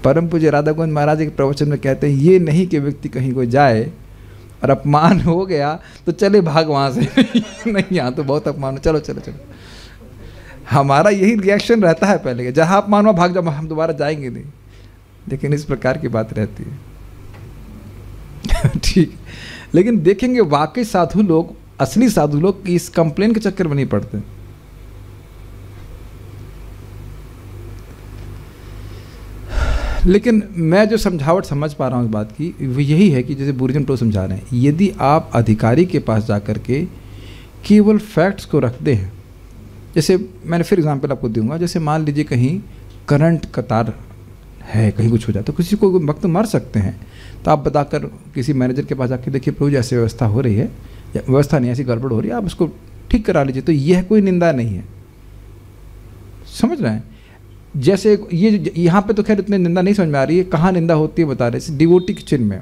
परम पूज्य राधा गोविंद महाराज के प्रवचन में कहते हैं ये नहीं कि व्यक्ति कहीं कोई जाए और अपमान हो गया तो चले भाग वहाँ से नहीं यहाँ तो बहुत अपमान हो, चलो चलो चलो। हमारा यही रिएक्शन रहता है पहले, जहाँ अपमान हुआ भाग जाओ, हम दोबारा जाएंगे नहीं। लेकिन इस प्रकार की बात रहती है। ठीक, लेकिन देखेंगे वाकई साधु लोग, असली साधु लोग इस कंप्लेन के चक्कर में नहीं पड़ते। लेकिन मैं जो समझावट समझ पा रहा हूँ इस बात की वो यही है कि जैसे बुर्जन टो समझा रहे हैं, यदि आप अधिकारी के पास जाकर के केवल फैक्ट्स को रखते हैं, जैसे मैंने फिर एग्जांपल आपको दूंगा, जैसे मान लीजिए कहीं करंट का तार है, कहीं कुछ हो जाए तो किसी को वक्त मर सकते हैं, तो आप बताकर किसी मैनेजर के पास जाके देखिए प्रभु जी ऐसी व्यवस्था हो रही है, या व्यवस्था नहीं ऐसी गड़बड़ हो रही है, आप उसको ठीक करा लीजिए, तो यह कोई निंदा नहीं है। समझ रहे हैं? जैसे ये यहाँ पे तो खैर इतनी निंदा नहीं समझ में आ रही है, कहाँ निंदा होती है बता रहे, डिवोटी के चिन्ह में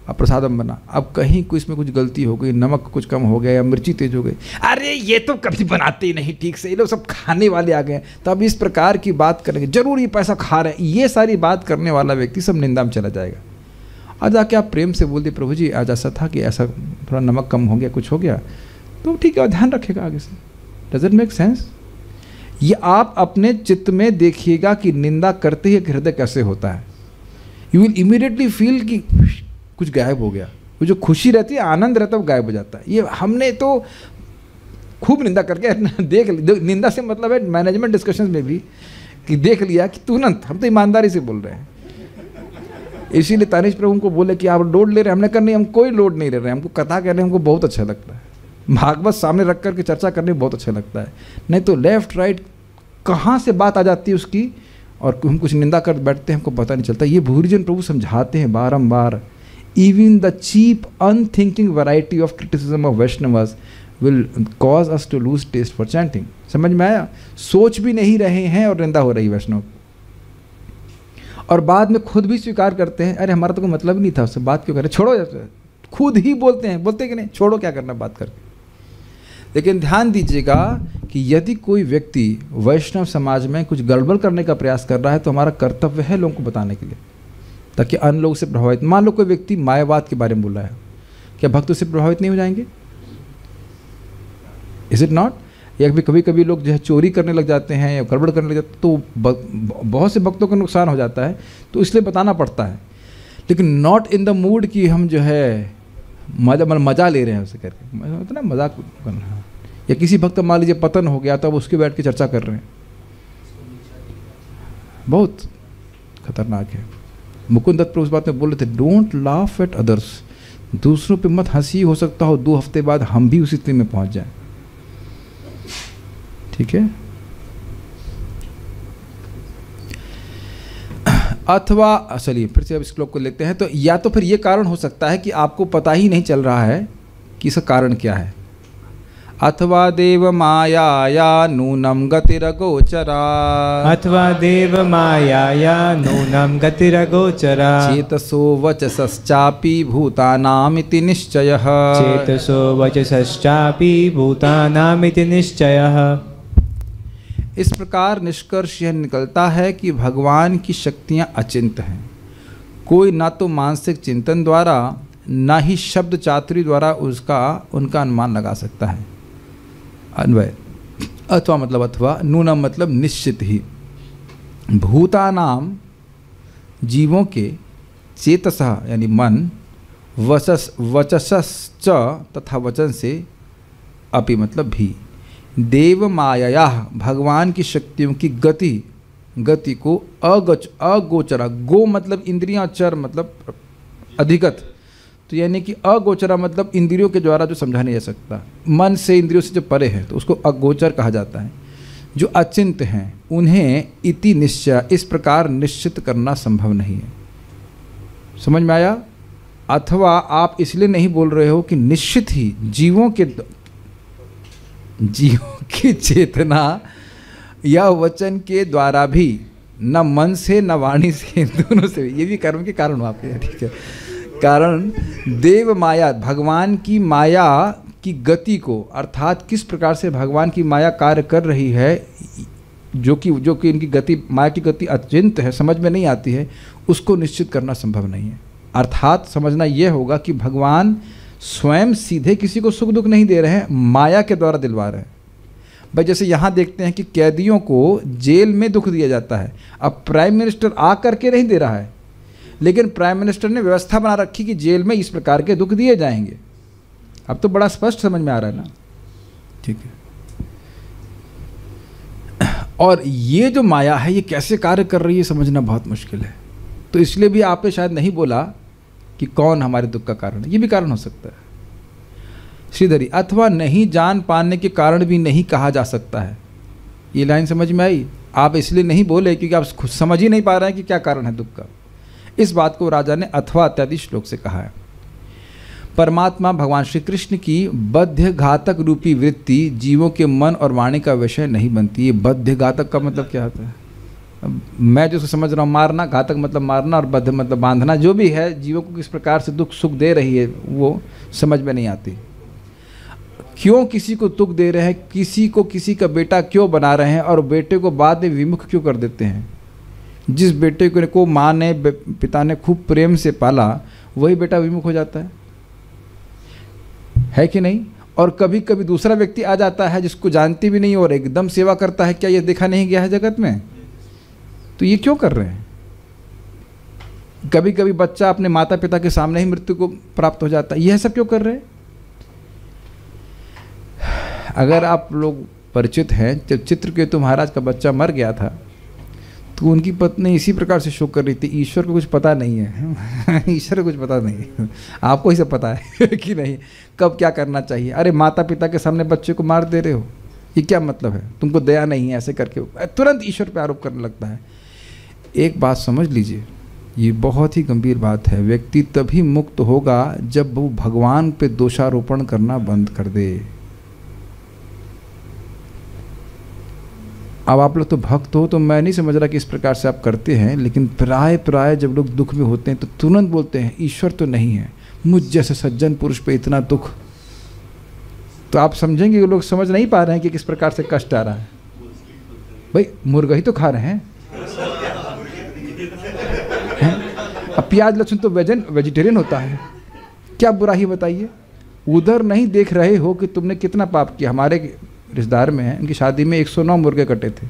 अब प्रसादम बना, अब कहीं कोई इसमें कुछ गलती हो गई, नमक कुछ कम हो गया या मिर्ची तेज हो गई, अरे ये तो कभी बनाते ही नहीं ठीक से, ये लोग सब खाने वाले आ गए, तो अब इस प्रकार की बात करेंगे, जरूर ये पैसा खा रहे हैं, ये सारी बात करने वाला व्यक्ति सब निंदा में चला जाएगा। और जाके आप प्रेम से बोल दिए प्रभु जी आज ऐसा था कि ऐसा थोड़ा नमक कम हो गया, कुछ हो गया, तो ठीक है, ध्यान रखेगा आगे से। Doesn't make sense? ये आप अपने चित्त में देखिएगा कि निंदा करते ही हृदय कैसे होता है। यू विल इमीडिएटली फील कि कुछ गायब हो गया, वो जो खुशी रहती है, आनंद रहता है, वो गायब हो जाता है। ये हमने तो खूब निंदा करके देख निंदा से मतलब है मैनेजमेंट डिस्कशंस में भी कि देख लिया कि तुरंत हम तो ईमानदारी से बोल रहे हैं। इसीलिए तानिश प्रभु को बोले कि आप लोड ले रहे हैं, हमने कहा नहीं हम कोई लोड नहीं ले रहे हैं, हमको कथा कहने हमको बहुत अच्छा लगता है, भागवत सामने रख करके चर्चा करने में बहुत अच्छा लगता है, नहीं तो लेफ्ट राइट कहाँ से बात आ जाती है उसकी, और हम कुछ निंदा कर बैठते हैं, हमको पता नहीं चलता। ये भूरिजन प्रभु समझाते हैं बारंबार, even the cheap unthinking variety of criticism of Vaishnavas will cause us to lose taste for chanting। समझ में आया? सोच भी नहीं रहे हैं और निंदा हो रही वैष्णव, और बाद में खुद भी स्वीकार करते हैं, अरे हमारा तो कोई मतलब ही नहीं था उससे, बात क्यों करें, छोड़ो। खुद ही बोलते हैं, बोलते कि नहीं छोड़ो, क्या करना बात करके। लेकिन ध्यान दीजिएगा कि यदि कोई व्यक्ति वैष्णव समाज में कुछ गड़बड़ करने का प्रयास कर रहा है तो हमारा कर्तव्य है लोगों को बताने के लिए, ताकि अन्य लोग से प्रभावित। मान लो कोई व्यक्ति मायावाद के बारे में बोल रहा है, क्या भक्त उससे प्रभावित नहीं हो जाएंगे? Is it not? या कभी कभी लोग जो है चोरी करने लग जाते हैं या गड़बड़ करने लग जाते हैं, तो बहुत से भक्तों को नुकसान हो जाता है, तो इसलिए बताना पड़ता है। लेकिन नॉट इन द मूड कि हम जो है मजा ले रहे हैं उसे करके, मतलब ना मजाक करना। या किसी भक्त मान लीजिए पतन हो गया, तब उसके बैठ के चर्चा कर रहे हैं, बहुत खतरनाक है। मुकुंद दत्त प्रभु उस बात में बोल रहे थे, डोंट लाफ एट अदर्स, दूसरों पे मत हंसी, हो सकता हो 2 हफ्ते बाद हम भी उसी स्थिति में पहुंच जाएं। ठीक है? अथवा चलिए फिर से अब श्लोक को लेते हैं, तो या तो फिर ये कारण हो सकता है कि आपको पता ही नहीं चल रहा है कि इसका कारण क्या है। अथवा देव मायाया नूनम गतिरगोचरा, अथवा देव मायाया नूनम गतिरगोचरा, चेतसो वचसश्चापि भूतानामिति निश्चयः, चेतसो वचसश्चापि भूतानामिति निश्चयः। इस प्रकार निष्कर्ष यह निकलता है कि भगवान की शक्तियाँ अचिंत हैं। कोई ना तो मानसिक चिंतन द्वारा ना ही शब्द चातुरी द्वारा उनका अनुमान लगा सकता है। अन्वय अथवा मतलब अथवा, नूनम मतलब निश्चित ही, भूतानाम जीवों के, चेतसः यानी मन, वचसश्च तथा वचन से, अपि मतलब भी, देव माया भगवान की शक्तियों की गति को अगोचरा, गो मतलब इंद्रियां, चर मतलब अधिगत, तो यानी कि अगोचरा मतलब इंद्रियों के द्वारा जो समझा नहीं जा सकता, मन से इंद्रियों से जो परे है तो उसको अगोचर कहा जाता है। जो अचिंत हैं उन्हें इति निश्चय, इस प्रकार निश्चित करना संभव नहीं है। समझ में आया? अथवा आप इसलिए नहीं बोल रहे हो कि निश्चित ही जीवों की चेतना या वचन के द्वारा भी, न मन से न वाणी से, दोनों से, ये भी कर्म के कारण हो आपके, ठीक है, कारण देव माया भगवान की माया की गति को, अर्थात किस प्रकार से भगवान की माया कार्य कर रही है, जो कि इनकी गति, माया की गति अचिंत है, समझ में नहीं आती है, उसको निश्चित करना संभव नहीं है। अर्थात समझना यह होगा कि भगवान स्वयं सीधे किसी को सुख दुख नहीं दे रहे हैं, माया के द्वारा दिलवा रहे हैं। भाई जैसे यहाँ देखते हैं कि कैदियों को जेल में दुख दिया जाता है, अब प्राइम मिनिस्टर आ करके नहीं दे रहा है, लेकिन प्राइम मिनिस्टर ने व्यवस्था बना रखी कि जेल में इस प्रकार के दुख दिए जाएंगे। अब तो बड़ा स्पष्ट समझ में आ रहा है ना, ठीक है। और ये जो माया है ये कैसे कार्य कर रही है समझना बहुत मुश्किल है। तो इसलिए भी आपने शायद नहीं बोला कि कौन हमारे दुख का कारण है, ये भी कारण हो सकता है श्रीधरी, अथवा नहीं जान पाने के कारण भी नहीं कहा जा सकता है। ये लाइन समझ में आई? आप इसलिए नहीं बोले क्योंकि आप खुद समझ ही नहीं पा रहे हैं कि क्या कारण है दुख का। इस बात को राजा ने अथवा इत्यादि श्लोक से कहा है। परमात्मा भगवान श्री कृष्ण की बद्ध घातक रूपी वृत्ति जीवों के मन और वाणी का विषय नहीं बनती। ये बद्ध घातक का मतलब क्या होता है? मैं जो समझ रहा हूँ, मारना, घातक मतलब मारना और बद्ध मतलब बांधना, जो भी है जीवों को किस प्रकार से दुख सुख दे रही है वो समझ में नहीं आती। क्यों किसी को दुख दे रहे हैं, किसी को किसी का बेटा क्यों बना रहे हैं और बेटे को बाद में विमुख क्यों कर देते हैं? जिस बेटे को माँ ने, पिता ने खूब प्रेम से पाला, वही बेटा विमुख हो जाता है कि नहीं? और कभी कभी दूसरा व्यक्ति आ जाता है जिसको जानती भी नहीं और एकदम सेवा करता है। क्या ये देखा नहीं गया है जगत में? तो ये क्यों कर रहे हैं? कभी कभी बच्चा अपने माता पिता के सामने ही मृत्यु को प्राप्त हो जाता है। यह सब क्यों कर रहे हैं? अगर आप लोग परिचित हैं, जब चित्रकेतु महाराज का बच्चा मर गया था तो उनकी पत्नी इसी प्रकार से शोक कर रही थी। ईश्वर को कुछ पता नहीं है ईश्वर को कुछ पता नहीं है, आपको ही सब पता है कि नहीं, कब क्या करना चाहिए। अरे माता पिता के सामने बच्चे को मार दे रहे हो, ये क्या मतलब है? तुमको दया नहीं है, ऐसे करके तुरंत ईश्वर पे आरोप करने लगता है। एक बात समझ लीजिए, ये बहुत ही गंभीर बात है। व्यक्ति तभी मुक्त होगा जब वो भगवान पे दोषारोपण करना बंद कर दे। अब आप लोग तो भक्त हो, तो मैं नहीं समझ रहा कि इस प्रकार से आप करते हैं, लेकिन प्राय जब लोग दुख में होते हैं तो तुरंत बोलते हैं ईश्वर तो नहीं है, मुझ जैसे सज्जन पुरुष पे इतना दुख। तो आप समझेंगे कि लोग समझ नहीं पा रहे हैं कि किस प्रकार से कष्ट आ रहा है। भाई मुर्गा ही तो खा रहे हैं, अब प्याज लहसुन तो वेजिटेरियन होता है, क्या बुराई बताइए? उधर नहीं देख रहे हो कि तुमने कितना पाप किया। हमारे रिश्तेदार में है, उनकी शादी में 109 मुर्गे कटे थे।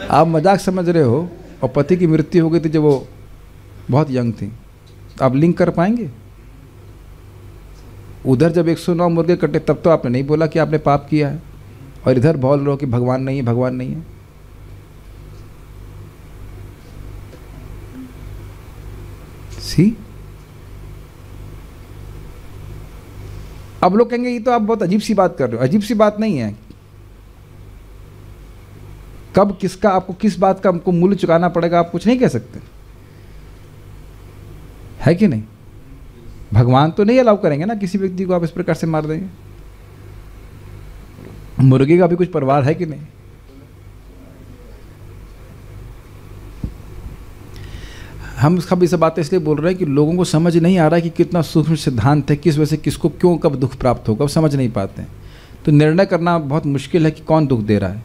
आप मजाक समझ रहे हो, और पति की मृत्यु हो गई थी जब वो बहुत यंग थी। आप लिंक कर पाएंगे? उधर जब 109 मुर्गे कटे तब तो आपने नहीं बोला कि आपने पाप किया है, और इधर बोल रहे हो कि भगवान नहीं है, भगवान नहीं है। सी, अब लोग कहेंगे ये तो आप बहुत अजीब सी बात कर रहे हो। अजीब सी बात नहीं है। कब किसका, आपको किस बात का हमको मूल्य चुकाना पड़ेगा आप कुछ नहीं कह सकते, है कि नहीं? भगवान तो नहीं अलाउ करेंगे ना किसी व्यक्ति को आप इस प्रकार से मार देंगे। मुर्गे का भी कुछ परिवार है कि नहीं? हम सब ये सब बातें इसलिए बोल रहे हैं कि लोगों को समझ नहीं आ रहा है कि कितना सूक्ष्म सिद्धांत है, किस वजह से किसको क्यों कब दुख प्राप्त होगा, समझ नहीं पाते हैं। तो निर्णय करना बहुत मुश्किल है कि कौन दुख दे रहा है।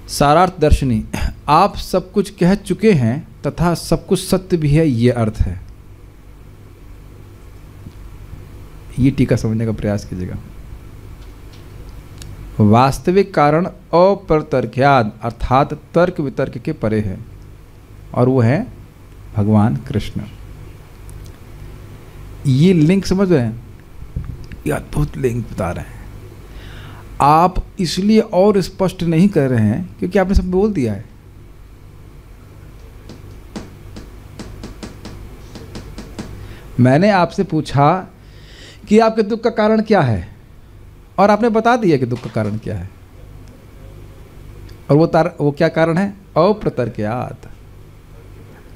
सारार्थ दर्शनी, आप सब कुछ कह चुके हैं तथा सब कुछ सत्य भी है, ये अर्थ है। ये टीका समझने का प्रयास कीजिएगा। वास्तविक कारण अप्रतर्क्याद अर्थात तर्क वितर्क के परे है, और वो है भगवान कृष्ण। ये लिंक समझ रहे हैं? ये अद्भुत लिंक बता रहे हैं। आप इसलिए और स्पष्ट नहीं कर रहे हैं क्योंकि आपने सब बोल दिया है। मैंने आपसे पूछा कि आपके दुख का कारण क्या है, और आपने बता दिया कि दुख का कारण क्या है। और वो क्या कारण है? अप्रतर्क्यात्।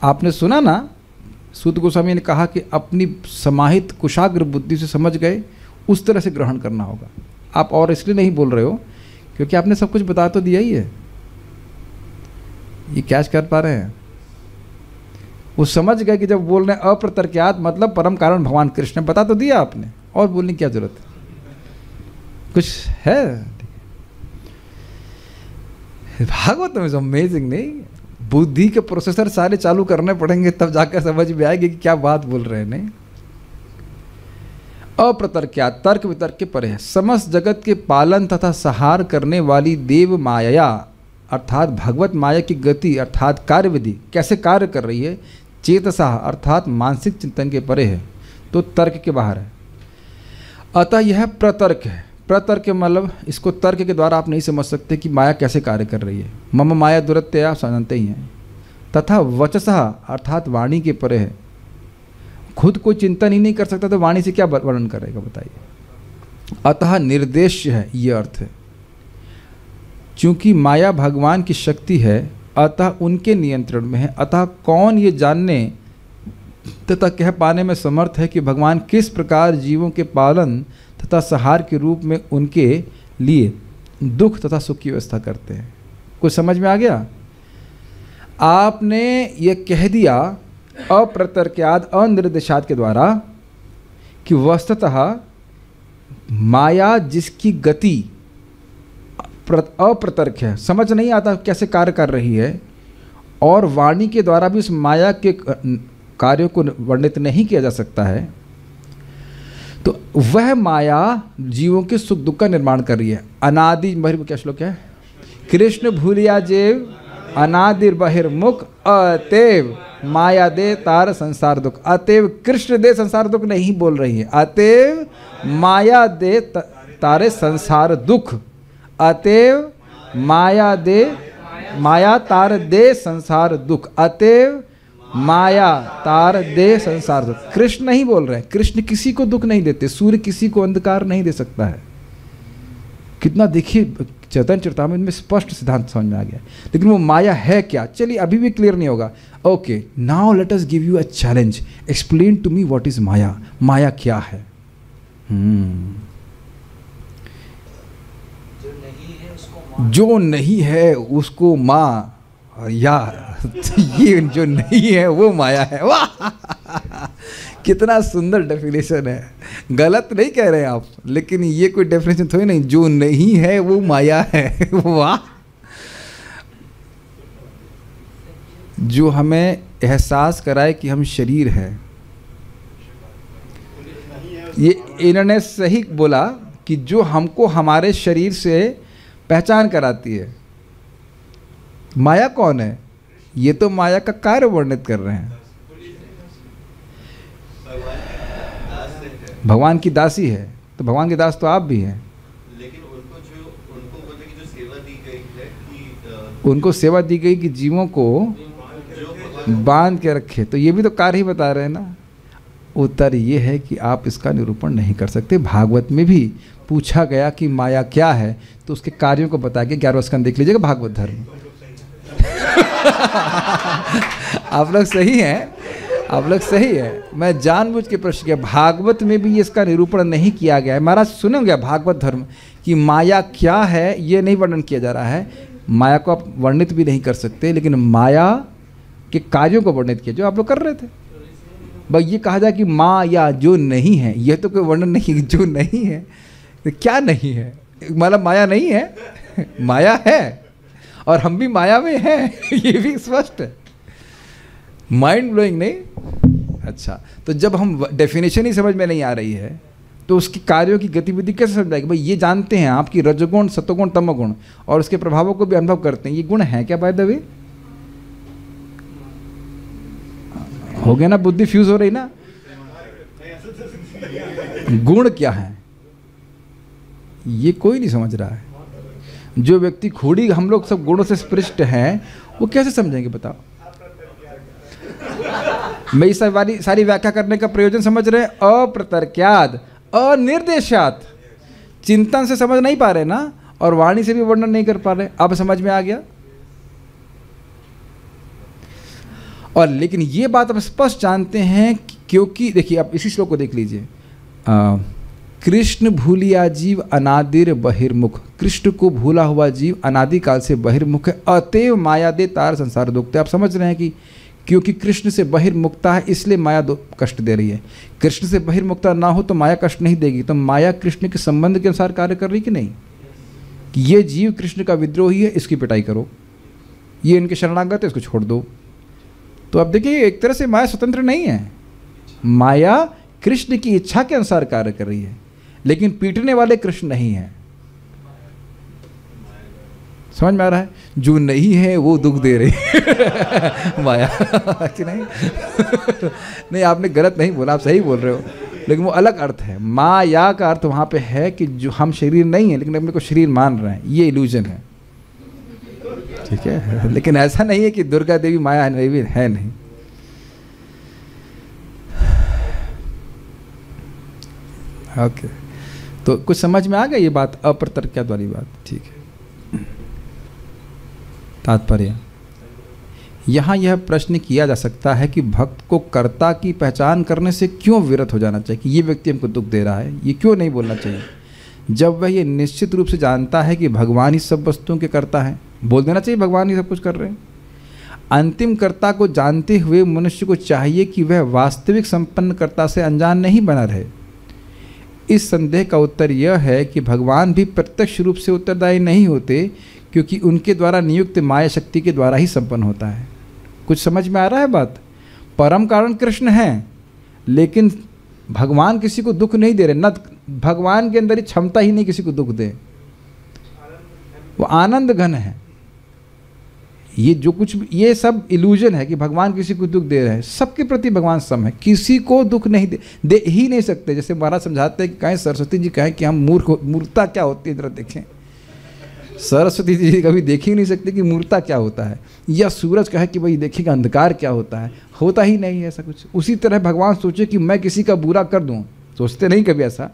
आपने सुना ना, सूत गोस्वामी ने कहा कि अपनी समाहित कुशाग्र बुद्धि से समझ गए, उस तरह से ग्रहण करना होगा। आप और इसलिए नहीं बोल रहे हो क्योंकि आपने सब कुछ बता तो दिया ही है। ये कैच कर पा रहे हैं? वो समझ गए कि जब बोल रहे हैं अप्रतर्क्यात मतलब परम कारण भगवान कृष्ण, बता तो दिया आपने, और बोलने की क्या जरूरत है? कुछ है? भागवत में अमेजिंग नहीं, बुद्धि के प्रोसेसर सारे चालू करने पड़ेंगे तब जाकर समझ में आएगी कि क्या बात बोल रहे हैं। नहीं, अप्रतर्क्यात तर्क वितर्क के परे है। समस्त जगत के पालन तथा सहार करने वाली देव माया अर्थात भगवत माया की गति अर्थात कार्य विधि कैसे कार्य कर रही है, चेतसा अर्थात मानसिक चिंतन के परे है, तो तर्क के बाहर है। अतः यह प्रतर्क है। प्रतर्क मतलब इसको तर्क के द्वारा आप नहीं समझ सकते कि माया कैसे कार्य कर रही है। मम माया दुरत्य आप जानते ही हैं। तथा वचसा अर्थात वाणी के परे है। खुद को चिंतन ही नहीं कर सकता तो वाणी से क्या वर्णन करेगा, बताइए। अतः निर्देश्य है, ये अर्थ है। चूंकि माया भगवान की शक्ति है अतः उनके नियंत्रण में है। अतः कौन ये जानने तथा कह पाने में समर्थ है कि भगवान किस प्रकार जीवों के पालन तथा सहार के रूप में उनके लिए दुख तथा सुख की व्यवस्था करते हैं। कुछ समझ में आ गया? आपने ये कह दिया अप्रतर्क्याद अनिर्देशात के द्वारा कि वस्तुतः माया जिसकी गति अप्रतर्क है, समझ नहीं आता कैसे कार्य कर रही है, और वाणी के द्वारा भी उस माया के कार्यों को वर्णित नहीं किया जा सकता है, तो वह माया जीवों के सुख दुख का निर्माण कर रही है। अनादि बहिर्मुख, क्या श्लोक है? कृष्ण भूलिया जेव अनादिर बहिर्मुख अतएव माया दे तार संसार दुख। अतएव कृष्ण दे संसार दुख नहीं बोल रही है, अतएव माया दे तारे संसार दुख। अतएव माया तार दे संसार दुख। अतएव माया तार दे संसार दुख। कृष्ण नहीं बोल रहे हैं। कृष्ण किसी को दुख नहीं देते, सूर्य किसी को अंधकार नहीं दे सकता है। कितना देखिए चैतन्य चरितामृत में स्पष्ट सिद्धांत समझ में आ गया। लेकिन वो माया है क्या, चलिए अभी भी क्लियर नहीं होगा। Okay, now let us give you a challenge, explain to me what is maya. माया क्या है? जो नहीं है उसको माँ, या ये जो नहीं है वो माया है। वाह, कितना सुंदर डेफिनेशन है। गलत नहीं कह रहे हैं आप, लेकिन ये कोई डेफिनेशन थोड़ी नहीं, जो नहीं है वो माया है। वाह, जो हमें एहसास कराए कि हम शरीर है। ये इन्होंने सही बोला कि जो हमको हमारे शरीर से पहचान कराती है। माया कौन है? ये तो माया का कार्य वर्णित कर रहे हैं। भगवान की दासी है, तो भगवान की दास तो आप भी हैं। लेकिन उनको सेवा दी गई है कि उनको सेवा दी गई कि जीवों को बांध के रखे, तो ये भी तो कार्य ही बता रहे हैं ना। उत्तर ये है कि आप इसका निरूपण नहीं कर सकते। भागवत में भी पूछा गया कि माया क्या है, तो उसके कार्यों को बता के 11वां स्कंद देख लीजिएगा भागवत धर्म। आप लोग सही हैं, आप लोग सही है। मैं जानबूझ के प्रश्न किया, भागवत में भी इसका निरूपण नहीं किया गया है। महाराज सुनेंगे भागवत धर्म कि माया क्या है, ये नहीं वर्णन किया जा रहा है। माया को आप वर्णित भी नहीं कर सकते, लेकिन माया के कार्यों को वर्णित किया जो आप लोग कर रहे थे। भाई ये कहा जाए कि माया जो नहीं है, यह तो कोई वर्णन नहीं। जो नहीं है तो क्या नहीं है? मतलब माया नहीं है, माया है, और हम भी माया में हैं। ये भी स्पष्ट है। माइंड ब्लोइंग नहीं? अच्छा, तो जब हम डेफिनेशन ही समझ में नहीं आ रही है तो उसकी कार्यों की गतिविधि कैसे समझाएगी? भाई ये जानते हैं आपकी रजोगुण सतोगुण तमोगुण और उसके प्रभावों को भी अनुभव करते हैं, ये गुण है क्या? बाय द वे हो गया ना, बुद्धि फ्यूज हो रही ना। गुण क्या है ये कोई नहीं समझ रहा है। जो व्यक्ति खोड़ी, हम लोग सब गुणों से स्पृष्ट हैं, वो कैसे समझेंगे बताओ? मैं इस सारी व्याख्या करने का प्रयोजन समझ रहे हैं? अप्रतर्क्याद अनिर्देशात, चिंतन से समझ नहीं पा रहे ना, और वाणी से भी वर्णन नहीं कर पा रहे। अब समझ में आ गया। और लेकिन ये बात आप स्पष्ट जानते हैं क्योंकि देखिए आप इसी श्लोक को देख लीजिए। कृष्ण भूलिया जीव अनादिर बहिर्मुख। कृष्ण को भूला हुआ जीव अनादिकाल से बहिर्मुख है। अतएव माया दे तार संसार दुख। आप समझ रहे हैं कि क्योंकि कृष्ण से बहिर्मुक्ता है इसलिए माया कष्ट दे रही है। कृष्ण से बहिर्मुक्ता ना हो तो माया कष्ट नहीं देगी। तो माया कृष्ण के संबंध के अनुसार कार्य कर रही कि नहीं, कि ये जीव कृष्ण का विद्रोही है, इसकी पिटाई करो, ये इनके शरणागत है, इसको छोड़ दो। तो अब देखिए एक तरह से माया स्वतंत्र नहीं है, माया कृष्ण की इच्छा के अनुसार कार्य कर रही है, लेकिन पीटने वाले कृष्ण नहीं है। समझ में आ रहा है? जो नहीं है वो दुख दे रही है माया कि नहीं नहीं, आपने गलत नहीं बोला, आप सही बोल रहे हो, लेकिन वो अलग अर्थ है। माया का अर्थ वहाँ पे है कि जो हम शरीर नहीं है लेकिन अपने को शरीर मान रहे हैं, ये इल्यूजन है, ठीक है। लेकिन ऐसा नहीं है कि दुर्गा देवी माया है नहीं। ओके, तो कुछ समझ में आ गया ये बात, अप्रतर्क्यात वाली बात, ठीक है। तात्पर्य, यहाँ यह प्रश्न किया जा सकता है कि भक्त को कर्ता की पहचान करने से क्यों विरत हो जाना चाहिए, कि ये व्यक्ति हमको दुख दे रहा है, ये क्यों नहीं बोलना चाहिए, जब वह ये निश्चित रूप से जानता है कि भगवान ही सब वस्तुओं के कर्ता हैं। बोल देना चाहिए भगवान ही सब कुछ कर रहे हैं। अंतिम कर्ता को जानते हुए मनुष्य को चाहिए कि वह वास्तविक संपन्न कर्ता से अनजान नहीं बना रहे। इस संदेह का उत्तर यह है कि भगवान भी प्रत्यक्ष रूप से उत्तरदायी नहीं होते, क्योंकि उनके द्वारा नियुक्त माया शक्ति के द्वारा ही संपन्न होता है। कुछ समझ में आ रहा है बात? परम कारण कृष्ण हैं, लेकिन भगवान किसी को दुख नहीं दे रहे, न भगवान के अंदर ही क्षमता ही नहीं किसी को दुख दे, वो आनंद घन है। ये जो कुछ ये सब इल्यूजन है कि भगवान किसी को दुख दे रहे हैं। सबके प्रति भगवान सम है, किसी को दुख नहीं दे ही नहीं सकते। जैसे महाराज समझाते हैं कि कहें सरस्वती जी कहें कि हम मूर्खता क्या होती है, जरा देखें। सरस्वती जी कभी देख ही नहीं सकते कि मूर्ता क्या होता है, या सूरज कहे कि भाई देखिएगा अंधकार क्या होता है, होता ही नहीं है ऐसा कुछ। उसी तरह भगवान सोचे कि मैं किसी का बुरा कर दूं, सोचते नहीं कभी ऐसा,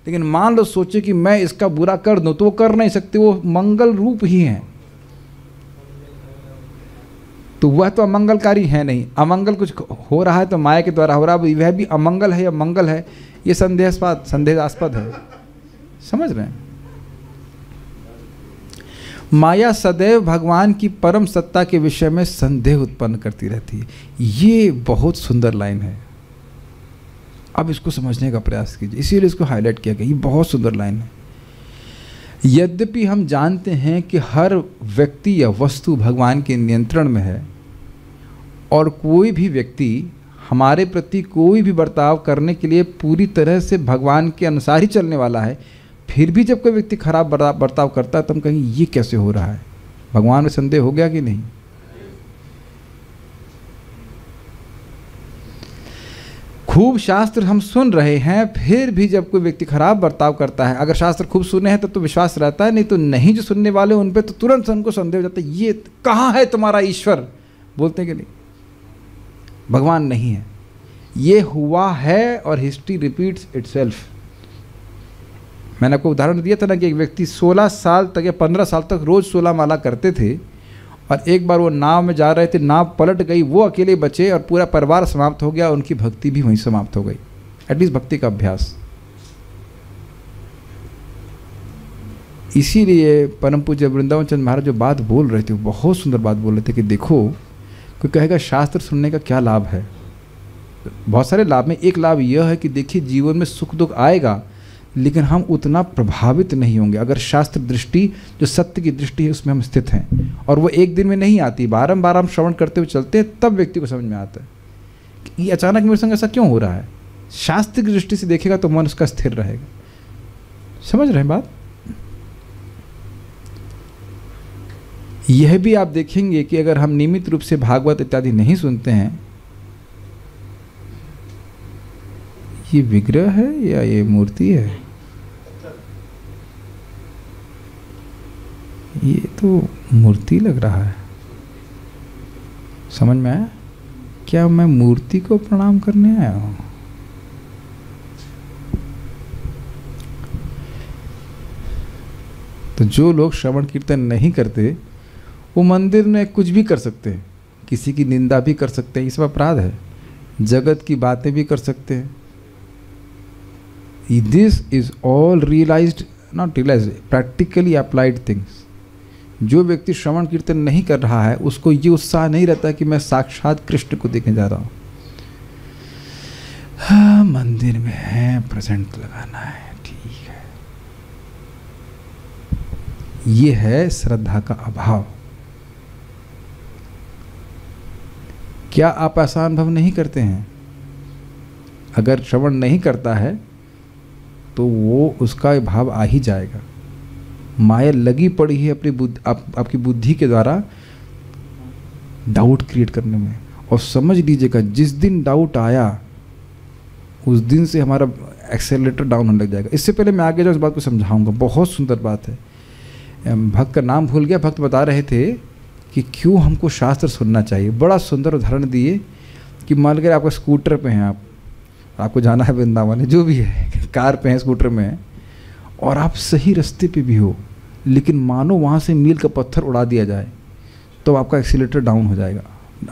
लेकिन मान लो सोचे कि मैं इसका बुरा कर दूं तो वो कर नहीं सकते, वो मंगल रूप ही हैं। तो वह तो अमंगलकारी है नहीं, अमंगल कुछ हो रहा है तो माया के द्वारा हो रहा है, वह भी अमंगल है या मंगल है, ये संदेहास्पद है। समझ रहे हैं? माया सदैव भगवान की परम सत्ता के विषय में संदेह उत्पन्न करती रहती है। ये बहुत सुंदर लाइन है, अब इसको समझने का प्रयास कीजिए, इसीलिए इसको हाईलाइट किया गया। ये बहुत सुंदर लाइन है। यद्यपि हम जानते हैं कि हर व्यक्ति या वस्तु भगवान के नियंत्रण में है, और कोई भी व्यक्ति हमारे प्रति कोई भी बर्ताव करने के लिए पूरी तरह से भगवान के अनुसार ही चलने वाला है, फिर भी जब कोई व्यक्ति खराब बर्ताव करता है तो हम कहेंगे ये कैसे हो रहा है, भगवान में संदेह हो गया कि नहीं। खूब शास्त्र हम सुन रहे हैं, फिर भी जब कोई व्यक्ति खराब बर्ताव करता है, अगर शास्त्र खूब सुने हैं तो विश्वास रहता है, नहीं तो नहीं जो सुनने वाले उन पे तो तुरंत उनको संदेह हो जाता है, ये कहाँ है तुम्हारा ईश्वर, बोलते हैं कि नहीं, भगवान नहीं है। ये हुआ है और हिस्ट्री रिपीट्स इटसेल्फ। मैंने आपको उदाहरण दिया था ना कि एक व्यक्ति 16 साल तक या 15 साल तक रोज़ 16 माला करते थे, और एक बार वो नाव में जा रहे थे, नाव पलट गई, वो अकेले बचे और पूरा परिवार समाप्त हो गया, उनकी भक्ति भी वहीं समाप्त हो गई। एटलीस्ट भक्ति का अभ्यास। इसीलिए परम पूज्य वृंदावन चंद्र महाराज जो बात बोल रहे थे, वो बहुत सुंदर बात बोल रहे थे कि देखो, कोई कहेगा शास्त्र सुनने का क्या लाभ है, बहुत सारे लाभ में एक लाभ यह है कि देखिए जीवन में सुख दुख आएगा, लेकिन हम उतना प्रभावित नहीं होंगे अगर शास्त्र दृष्टि, जो सत्य की दृष्टि है, उसमें हम स्थित हैं। और वो एक दिन में नहीं आती, बारंबार हम श्रवण करते हुए चलते हैं, तब व्यक्ति को समझ में आता है कि ये अचानक मेरे संग ऐसा क्यों हो रहा है। शास्त्र की दृष्टि से देखेगा तो मन उसका स्थिर रहेगा। समझ रहे हैं बात? यह भी आप देखेंगे कि अगर हम नियमित रूप से भागवत इत्यादि नहीं सुनते हैं, ये विग्रह है या ये मूर्ति है, ये तो मूर्ति लग रहा है। समझ में आया? क्या मैं मूर्ति को प्रणाम करने आया हूं? तो जो लोग श्रवण कीर्तन नहीं करते, वो मंदिर में कुछ भी कर सकते हैं, किसी की निंदा भी कर सकते हैं, ये सब अपराध है, जगत की बातें भी कर सकते हैं। This is all realized, not realized, practically applied things. जो व्यक्ति श्रवण कीर्तन नहीं कर रहा है उसको ये उत्साह नहीं रहता कि मैं साक्षात कृष्ण को देखने जा रहा हूँ। हाँ, मंदिर में है, प्रेजेंट लगाना है, ठीक है। ये है श्रद्धा का अभाव। क्या आप ऐसा अनुभव नहीं करते हैं? अगर श्रवण नहीं करता है तो वो उसका भाव आ ही जाएगा। माया लगी पड़ी है अपनी आपकी बुद्धि के द्वारा डाउट क्रिएट करने में। और समझ लीजिएगा, जिस दिन डाउट आया उस दिन से हमारा एक्सेलरेटर डाउन होने लग जाएगा। इससे पहले मैं आगे जो इस बात को समझाऊंगा, बहुत सुंदर बात है। भक्त का नाम भूल गया, भक्त बता रहे थे कि क्यों हमको शास्त्र सुनना चाहिए। बड़ा सुंदर उदाहरण दिए कि मान लीजिए आपका स्कूटर पे हैं, आपको जाना है वृंदावन, जो भी है, कार पे हैं, स्कूटर में हैं, और आप सही रास्ते पे भी हो, लेकिन मानो वहाँ से मील का पत्थर उड़ा दिया जाए तो आपका एक्सीलेटर डाउन हो जाएगा,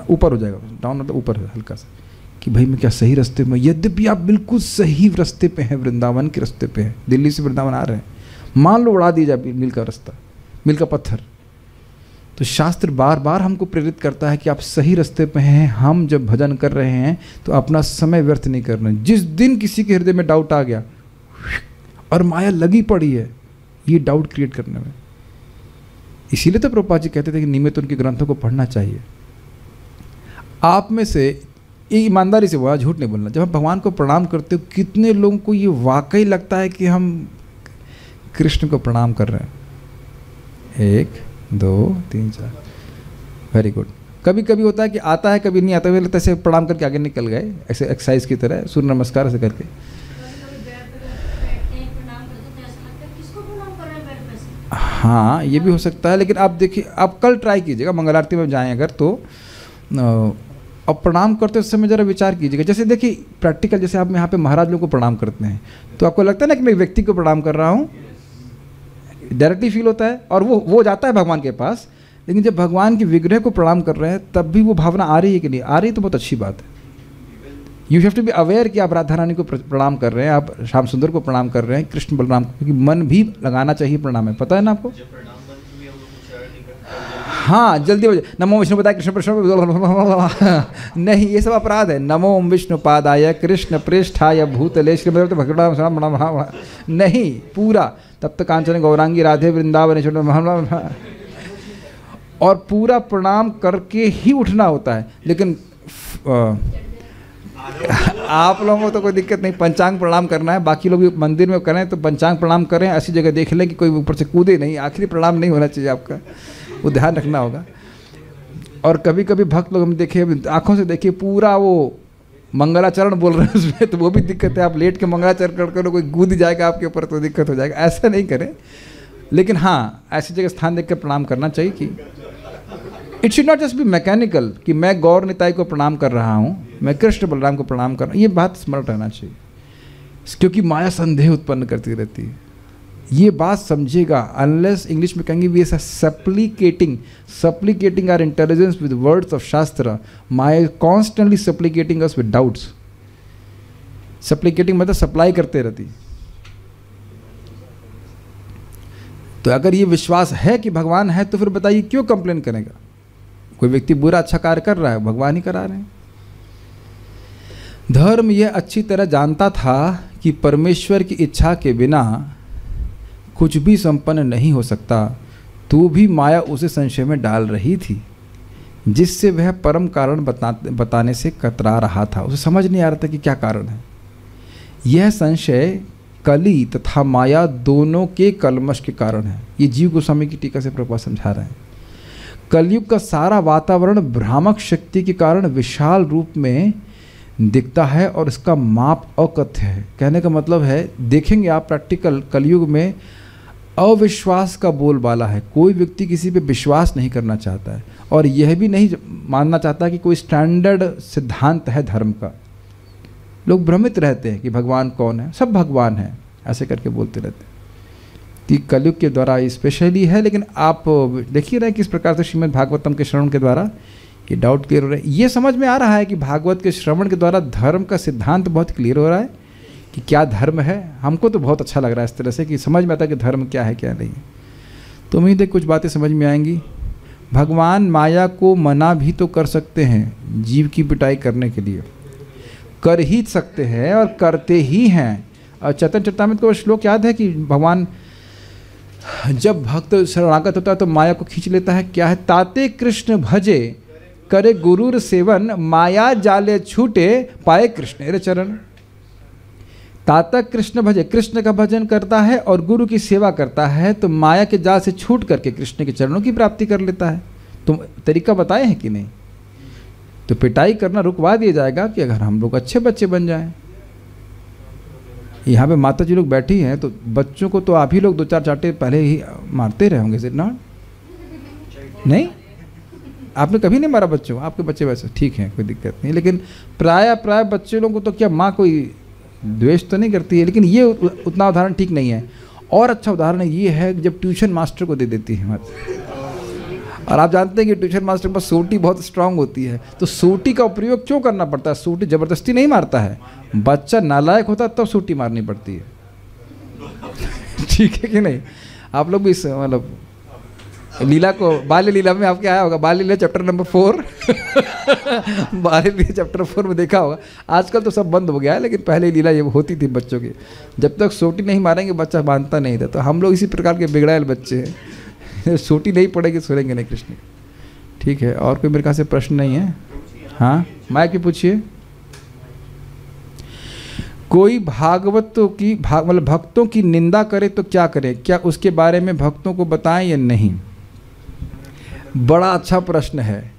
ऊपर हो जाएगा। डाउन मतलब ऊपर है हल्का सा, कि भाई मैं क्या सही रास्ते में, यद्यपि आप बिल्कुल सही रास्ते पे हैं, वृंदावन के रास्ते पे हैं, दिल्ली से वृंदावन आ रहे हैं, मान लो उड़ा दिया जाए मील का रास्ता, मील का पत्थर। तो शास्त्र बार बार हमको प्रेरित करता है कि आप सही रास्ते पे हैं। हम जब भजन कर रहे हैं तो अपना समय व्यर्थ नहीं करना। जिस दिन किसी के हृदय में डाउट आ गया और माया लगी पड़ी है ये डाउट क्रिएट करने में, इसीलिए तो प्रभुपाद जी कहते थे कि नियमित उनके ग्रंथों को पढ़ना चाहिए। आप में से ये ईमानदारी से बोला, झूठ नहीं बोलना, जब आप भगवान को प्रणाम करते हो कितने लोगों को ये वाकई लगता है कि हम कृष्ण को प्रणाम कर रहे हैं? 1 2 3 4, वेरी गुड। कभी कभी होता है कि आता है, कभी नहीं आता, हुए लगता है ऐसे प्रणाम करके आगे निकल गए, ऐसे एक्सरसाइज की तरह सूर्य नमस्कार से करके। हाँ, ये भी हो सकता है, लेकिन आप देखिए, आप कल ट्राई कीजिएगा, मंगल आरती में जाएं अगर तो अब प्रणाम करते उस समय ज़रा विचार कीजिएगा। जैसे देखिए प्रैक्टिकल, जैसे आप यहाँ पे महाराज लोग को प्रणाम करते हैं तो आपको लगता है ना कि मैं व्यक्ति को प्रणाम कर रहा हूँ, डायरेक्टली फील होता है और वो जाता है भगवान के पास। लेकिन जब भगवान के विग्रह को प्रणाम कर रहे हैं तब भी वो भावना आ रही है कि नहीं आ रही, तो बहुत अच्छी बात है। You have to be aware कि आप राधा रानी को प्रणाम कर रहे हैं, आप श्याम सुंदर को प्रणाम कर रहे हैं, कृष्ण बलराम को, क्योंकि मन भी लगाना चाहिए प्रणाम में, पता है ना आपको। हाँ, जल्दी हो जाए, नमो विष्णु पदाय कृष्ण प्रश्न नहीं, ये सब अपराध है। नमो विष्णु पादाय कृष्ण प्रेष्ठाय भूतले श्री भगवान नहीं, पूरा तप्त कांचन गौरांगी राधे वृंदावन और पूरा प्रणाम करके ही उठना होता है। लेकिन आप लोगों को तो कोई दिक्कत नहीं, पंचांग प्रणाम करना है, बाकी लोग भी मंदिर में करें तो पंचांग प्रणाम करें, ऐसी जगह देख लें कि कोई ऊपर से कूदे नहीं, आखिरी प्रणाम नहीं होना चाहिए आपका, वो ध्यान रखना होगा। और कभी कभी भक्त लोग हम देखे, आंखों से देखिए पूरा वो मंगलाचरण बोल रहे हैं उसमें, तो वो भी दिक्कत है। आप लेट के मंगलाचरण करके कोई कूद जाएगा आपके ऊपर तो दिक्कत हो जाएगा, ऐसा नहीं करें। लेकिन हाँ, ऐसी जगह स्थान देख कर प्रणाम करना चाहिए कि it should not just be mechanical कि मैं गौर निताई को प्रणाम कर रहा हूँ, मैं कृष्ण बलराम को प्रणाम कर रहा हूँ। ये बात स्मरण रहना चाहिए, क्योंकि माया संदेह उत्पन्न करती रहती है। ये बात समझिएगा। अनलेस इंग्लिश में कहेंगे we are supplicating our intelligence with words of shastra, maya constantly supplicating us with doubts. Supplicating मतलब सप्लाई करते रहती। तो अगर ये विश्वास है कि भगवान है तो फिर बताइए क्यों कंप्लेन करेगा? कोई व्यक्ति बुरा अच्छा कार्य कर रहा है, भगवान ही करा रहे हैं। धर्म यह अच्छी तरह जानता था कि परमेश्वर की इच्छा के बिना कुछ भी संपन्न नहीं हो सकता, तो भी माया उसे संशय में डाल रही थी, जिससे वह परम कारण बताने से कतरा रहा था। उसे समझ नहीं आ रहा था कि क्या कारण है। यह संशय कली तथा माया दोनों के कलमश के कारण है। ये जीव गोस्वामी की टीका से प्रभुपाद समझा रहे हैं। कलयुग का सारा वातावरण भ्रामक शक्ति के कारण विशाल रूप में दिखता है और इसका माप अकथ्य है। कहने का मतलब है, देखेंगे आप प्रैक्टिकल कलयुग में अविश्वास का बोलबाला है। कोई व्यक्ति किसी पे विश्वास नहीं करना चाहता है और यह भी नहीं मानना चाहता कि कोई स्टैंडर्ड सिद्धांत है धर्म का। लोग भ्रमित रहते हैं कि भगवान कौन है, सब भगवान है, ऐसे करके बोलते रहते हैं। कि कलयुग के द्वारा स्पेशली है, लेकिन आप देखिए रहे किस प्रकार से श्रीमद् भागवतम के श्रवण के द्वारा ये डाउट क्लियर हो रहा है। ये समझ में आ रहा है कि भागवत के श्रवण के द्वारा धर्म का सिद्धांत बहुत क्लियर हो रहा है कि क्या धर्म है। हमको तो बहुत अच्छा लग रहा है इस तरह से कि समझ में आता है कि धर्म क्या है क्या नहीं है। तो उम्मीद है कुछ बातें समझ में आएंगी। भगवान माया को मना भी तो कर सकते हैं जीव की पिटाई करने के लिए, कर ही सकते हैं और करते ही हैं। और चैतन्य चरितामृत को श्लोक याद है कि भगवान जब भक्त शरणागत होता है तो माया को खींच लेता है। क्या है? ताते कृष्ण भजे करे गुरुर सेवन, माया जाले छूटे पाए कृष्णेर चरण। ताता कृष्ण भजे, कृष्ण का भजन करता है और गुरु की सेवा करता है तो माया के जाल से छूट करके कृष्ण के चरणों की प्राप्ति कर लेता है। तुम तरीका बताए हैं कि नहीं? तो पिटाई करना रुकवा दिया जाएगा कि अगर हम लोग अच्छे बच्चे बन जाएं। यहाँ पे माता जी लोग बैठी हैं तो बच्चों को तो आप ही लोग 2-4 चांटे पहले ही मारते रहे होंगे, नॉट? नहीं, आपने कभी नहीं मारा बच्चों? आपके बच्चे वैसे ठीक हैं, कोई दिक्कत नहीं, लेकिन प्राय बच्चे लोगों को तो क्या माँ कोई द्वेष तो नहीं करती है, लेकिन ये उतना उदाहरण ठीक नहीं है। और अच्छा उदाहरण ये है जब ट्यूशन मास्टर को दे देती है माता। और आप जानते हैं कि ट्यूशन मास्टर के पास सोटी बहुत स्ट्रांग होती है, तो सोटी का प्रयोग क्यों करना पड़ता है? सोटी ज़बरदस्ती नहीं मारता है, बच्चा नालायक होता है तब सोटी मारनी पड़ती है। ठीक है कि नहीं? आप लोग भी इस मतलब लीला को, बाल्य लीला में आपके आया होगा, बाल्य लीला चैप्टर नंबर 4 बाल्य लीला चैप्टर 4 में देखा होगा। आजकल तो सब बंद हो गया है, लेकिन पहले लीला ये होती थी बच्चों की, जब तक सोटी नहीं मारेंगे बच्चा बांधता नहीं था। तो हम लोग इसी प्रकार के बिगड़ायल बच्चे हैं, सोटी नहीं पड़ेगी सोएंगे नहीं कृष्ण। ठीक है, और कोई मेरे ख्याल से प्रश्न नहीं है? हाँ, माइक पे पूछिए। कोई भागवतों की मतलब भक्तों की निंदा करे तो क्या करें? क्या उसके बारे में भक्तों को बताएं या नहीं? बड़ा अच्छा प्रश्न है।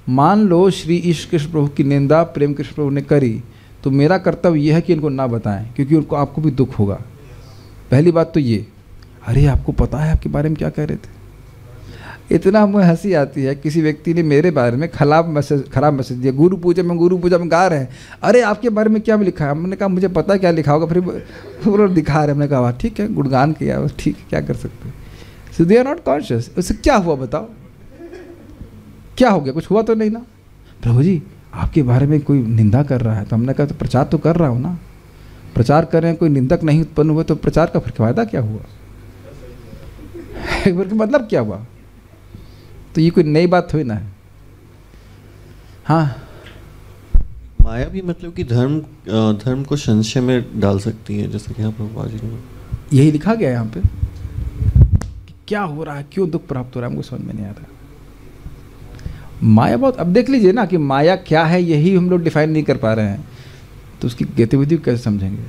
मान लो श्री ईश्वर कृष्ण प्रभु की निंदा प्रेम कृष्ण प्रभु ने करी, तो मेरा कर्तव्य यह है कि इनको ना बताएं, क्योंकि उनको आपको भी दुख होगा। पहली बात तो ये, अरे आपको पता है आपके बारे में क्या कह रहे थे? इतना मुझे हंसी आती है, किसी व्यक्ति ने मेरे बारे में खराब मैसेज दिया। गुरु पूजा में गा रहे हैं, अरे आपके बारे में क्या लिखा है? हमने कहा मुझे पता है क्या लिखा होगा, फिर वो लोग दिखा रहे। हमने कहा ठीक है, गुणगान किया, ठीक है, क्या कर सकते हैं। सो दे आर नॉट कॉन्शियस। उससे क्या हुआ बताओ? क्या हो गया? कुछ हुआ तो नहीं ना? प्रभु जी आपके बारे में कोई निंदा कर रहा है, तो हमने कहा तो प्रचार तो कर रहा हूँ ना। प्रचार कर रहे हैं, कोई निंदक नहीं उत्पन्न हुआ तो प्रचार का फिर फायदा क्या हुआ? मतलब क्या हुआ? तो ये कोई नई बात हुई ना है। हाँ, माया भी मतलब कि धर्म को संशय में डाल सकती है, जैसे कि यहाँ पर यही लिखा गया है यहाँ पे कि क्या हो रहा है, क्यों दुख प्राप्त हो रहा है, हमको समझ में नहीं आ रहा। माया बहुत, अब देख लीजिए ना कि माया क्या है, यही हम लोग डिफाइन नहीं कर पा रहे हैं, तो उसकी गतिविधि कैसे समझेंगे?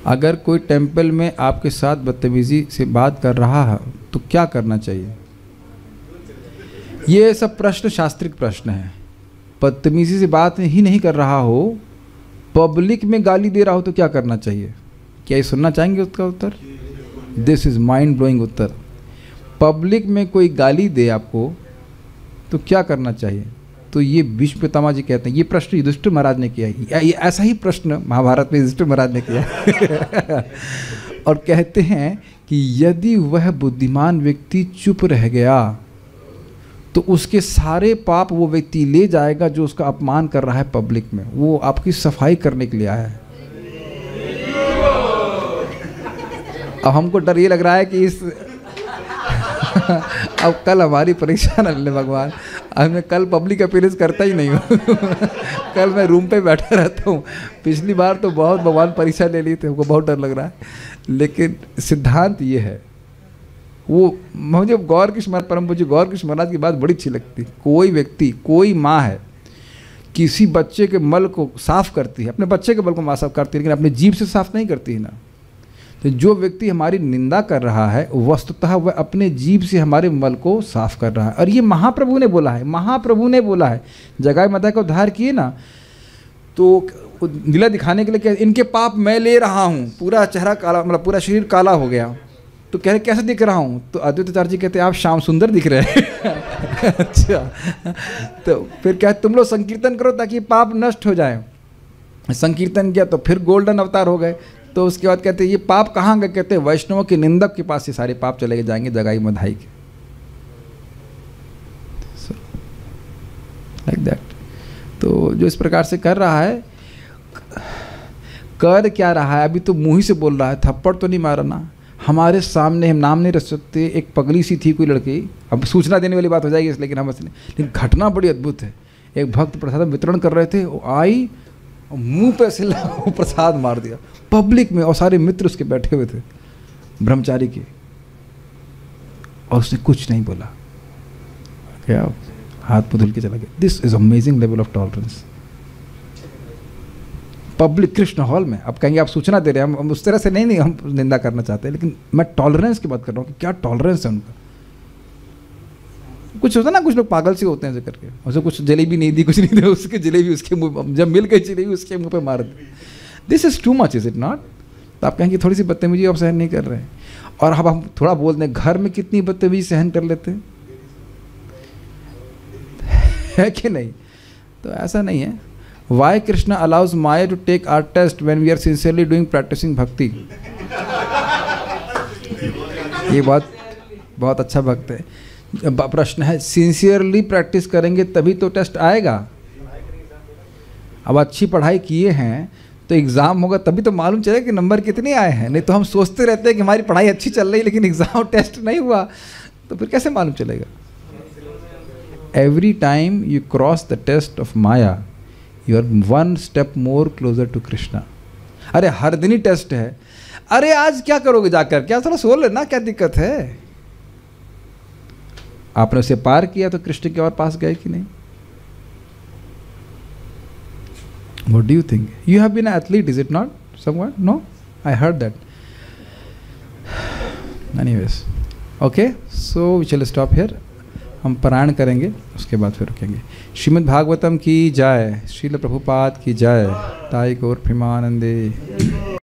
अगर कोई टेम्पल में आपके साथ बदतमीजी से बात कर रहा है तो क्या करना चाहिए? ये सब प्रश्न शास्त्रिक प्रश्न है। बदतमीजी से बात ही नहीं कर रहा हो, पब्लिक में गाली दे रहा हो तो क्या करना चाहिए? क्या ये सुनना चाहेंगे उसका उत्तर? दिस इज माइंड ब्लोइंग उत्तर। पब्लिक में कोई गाली दे आपको तो क्या करना चाहिए? तो ये भीष्म पितामह जी कहते हैं, ये प्रश्न युधिष्ठिर महाराज ने किया है। ये ऐसा ही प्रश्न महाभारत में युधिष्ठिर महाराज ने किया है। और कहते हैं कि यदि वह बुद्धिमान व्यक्ति चुप रह गया तो उसके सारे पाप वो व्यक्ति ले जाएगा जो उसका अपमान कर रहा है पब्लिक में। वो आपकी सफाई करने के लिए आया है। अब हमको डर ये लग रहा है कि इस अब कल हमारी परीक्षा न ले भगवान, अब मैं कल पब्लिक अपीयरेंस करता ही नहीं हूँ। कल मैं रूम पे बैठा रहता हूँ। पिछली बार तो बहुत भगवान परीक्षा ले ली थी, हमको बहुत डर लग रहा है। लेकिन सिद्धांत ये है, वो मुझे परम पूज्य गौरकृष्ण महाराज की बात बड़ी अच्छी लगती। कोई व्यक्ति, कोई माँ है, किसी बच्चे के मल को साफ करती है, अपने बच्चे के मल को माँ साफ करती है, लेकिन अपने जीभ से साफ नहीं करती है ना। तो जो व्यक्ति हमारी निंदा कर रहा है वस्तुतः वह अपने जीभ से हमारे मल को साफ कर रहा है। और ये महाप्रभु ने बोला है, महाप्रभु ने बोला है। जगाई माता का उद्धार किए ना, तो लीला दिखाने के लिए क्या, इनके पाप मैं ले रहा हूँ, पूरा चेहरा काला, मतलब पूरा शरीर काला हो गया। तो कह रहे कैसे दिख रहा हूँ? तो अद्वैताचार्य जी कहते हैं आप श्याम सुंदर दिख रहे हैं। अच्छा, तो फिर क्या, तुम लोग संकीर्तन करो ताकि पाप नष्ट हो जाए। संकीर्तन किया तो फिर गोल्डन अवतार हो गए। तो उसके बाद कहते हैं ये पाप कहाँ गए? कहते हैं वैष्णवों के निंदक के पास ये सारे पाप चले जाएंगे जगाई मधाई के। Like that. तो जो इस प्रकार से कर रहा है, कर क्या रहा है, अभी तो मुँह ही से बोल रहा है, थप्पड़ तो नहीं मारा ना, हमारे सामने हम नाम नहीं रख सकते। एक पगली सी थी कोई लड़की, अब सूचना देने वाली बात हो जाएगी लेकिन हम लेकिन घटना बड़ी अद्भुत है। एक भक्त प्रसाद वितरण कर रहे थे, वो आई मुंह पे से वो प्रसाद मार दिया पब्लिक में, और सारे मित्र उसके बैठे हुए थे ब्रह्मचारी के, और उसने कुछ नहीं बोला, क्या हाथ में धुल के चला गया। This is amazing level of tolerance public Krishna hall में। अब कहेंगे आप सूचना दे रहे हैं, हम उस तरह से नहीं हम निंदा करना चाहते, लेकिन मैं टॉलरेंस की बात कर रहा हूँ कि क्या टॉलरेंस है उनका। कुछ होता ना, कुछ लोग पागल से होते हैं ऐसे करके, उसे कुछ जलेबी नहीं दी, कुछ नहीं दी, उसके जलेबी उसके मुंह, जब मिल गई जलेबी उसके मुंह पे मार दी। This is too much, is it not? तो आप कहेंगे थोड़ी सी बदतमीजी आप सहन नहीं कर रहे हैं, और अब हम थोड़ा बोल दें घर में कितनी बदतमीजी सहन कर लेते हैं, है कि नहीं? तो ऐसा नहीं है। Why Krishna allows maya to take our test when we are sincerely doing practicing bhakti. ये बहुत अच्छा भक्त है। प्रश्न है, सिंसियरली प्रैक्टिस करेंगे तभी तो टेस्ट आएगा। अब अच्छी पढ़ाई किए हैं तो एग्ज़ाम होगा, तभी तो मालूम चलेगा कि नंबर कितने आए हैं। नहीं तो हम सोचते रहते हैं कि हमारी पढ़ाई अच्छी चल रही है लेकिन एग्ज़ाम टेस्ट नहीं हुआ, तो फिर कैसे मालूम चलेगा? Every time you cross the test of maya you are one step more closer to Krishna. अरे हर दिन ही टेस्ट है, अरे आज क्या करोगे जाकर, क्या थोड़ा सो लेना, क्या दिक्कत है? आपने उसे पार किया तो कृष्ण के और पास गए कि नहीं? What do you think? You have been an athlete, is it not? Somewhat? No? I heard that. Anyways, okay. So we shall stop here. हम पारायण करेंगे, उसके बाद फिर रुकेंगे। श्रीमद् भागवतम की जय, श्रील प्रभुपाद की जय, ताई गौर प्रेमानंदे।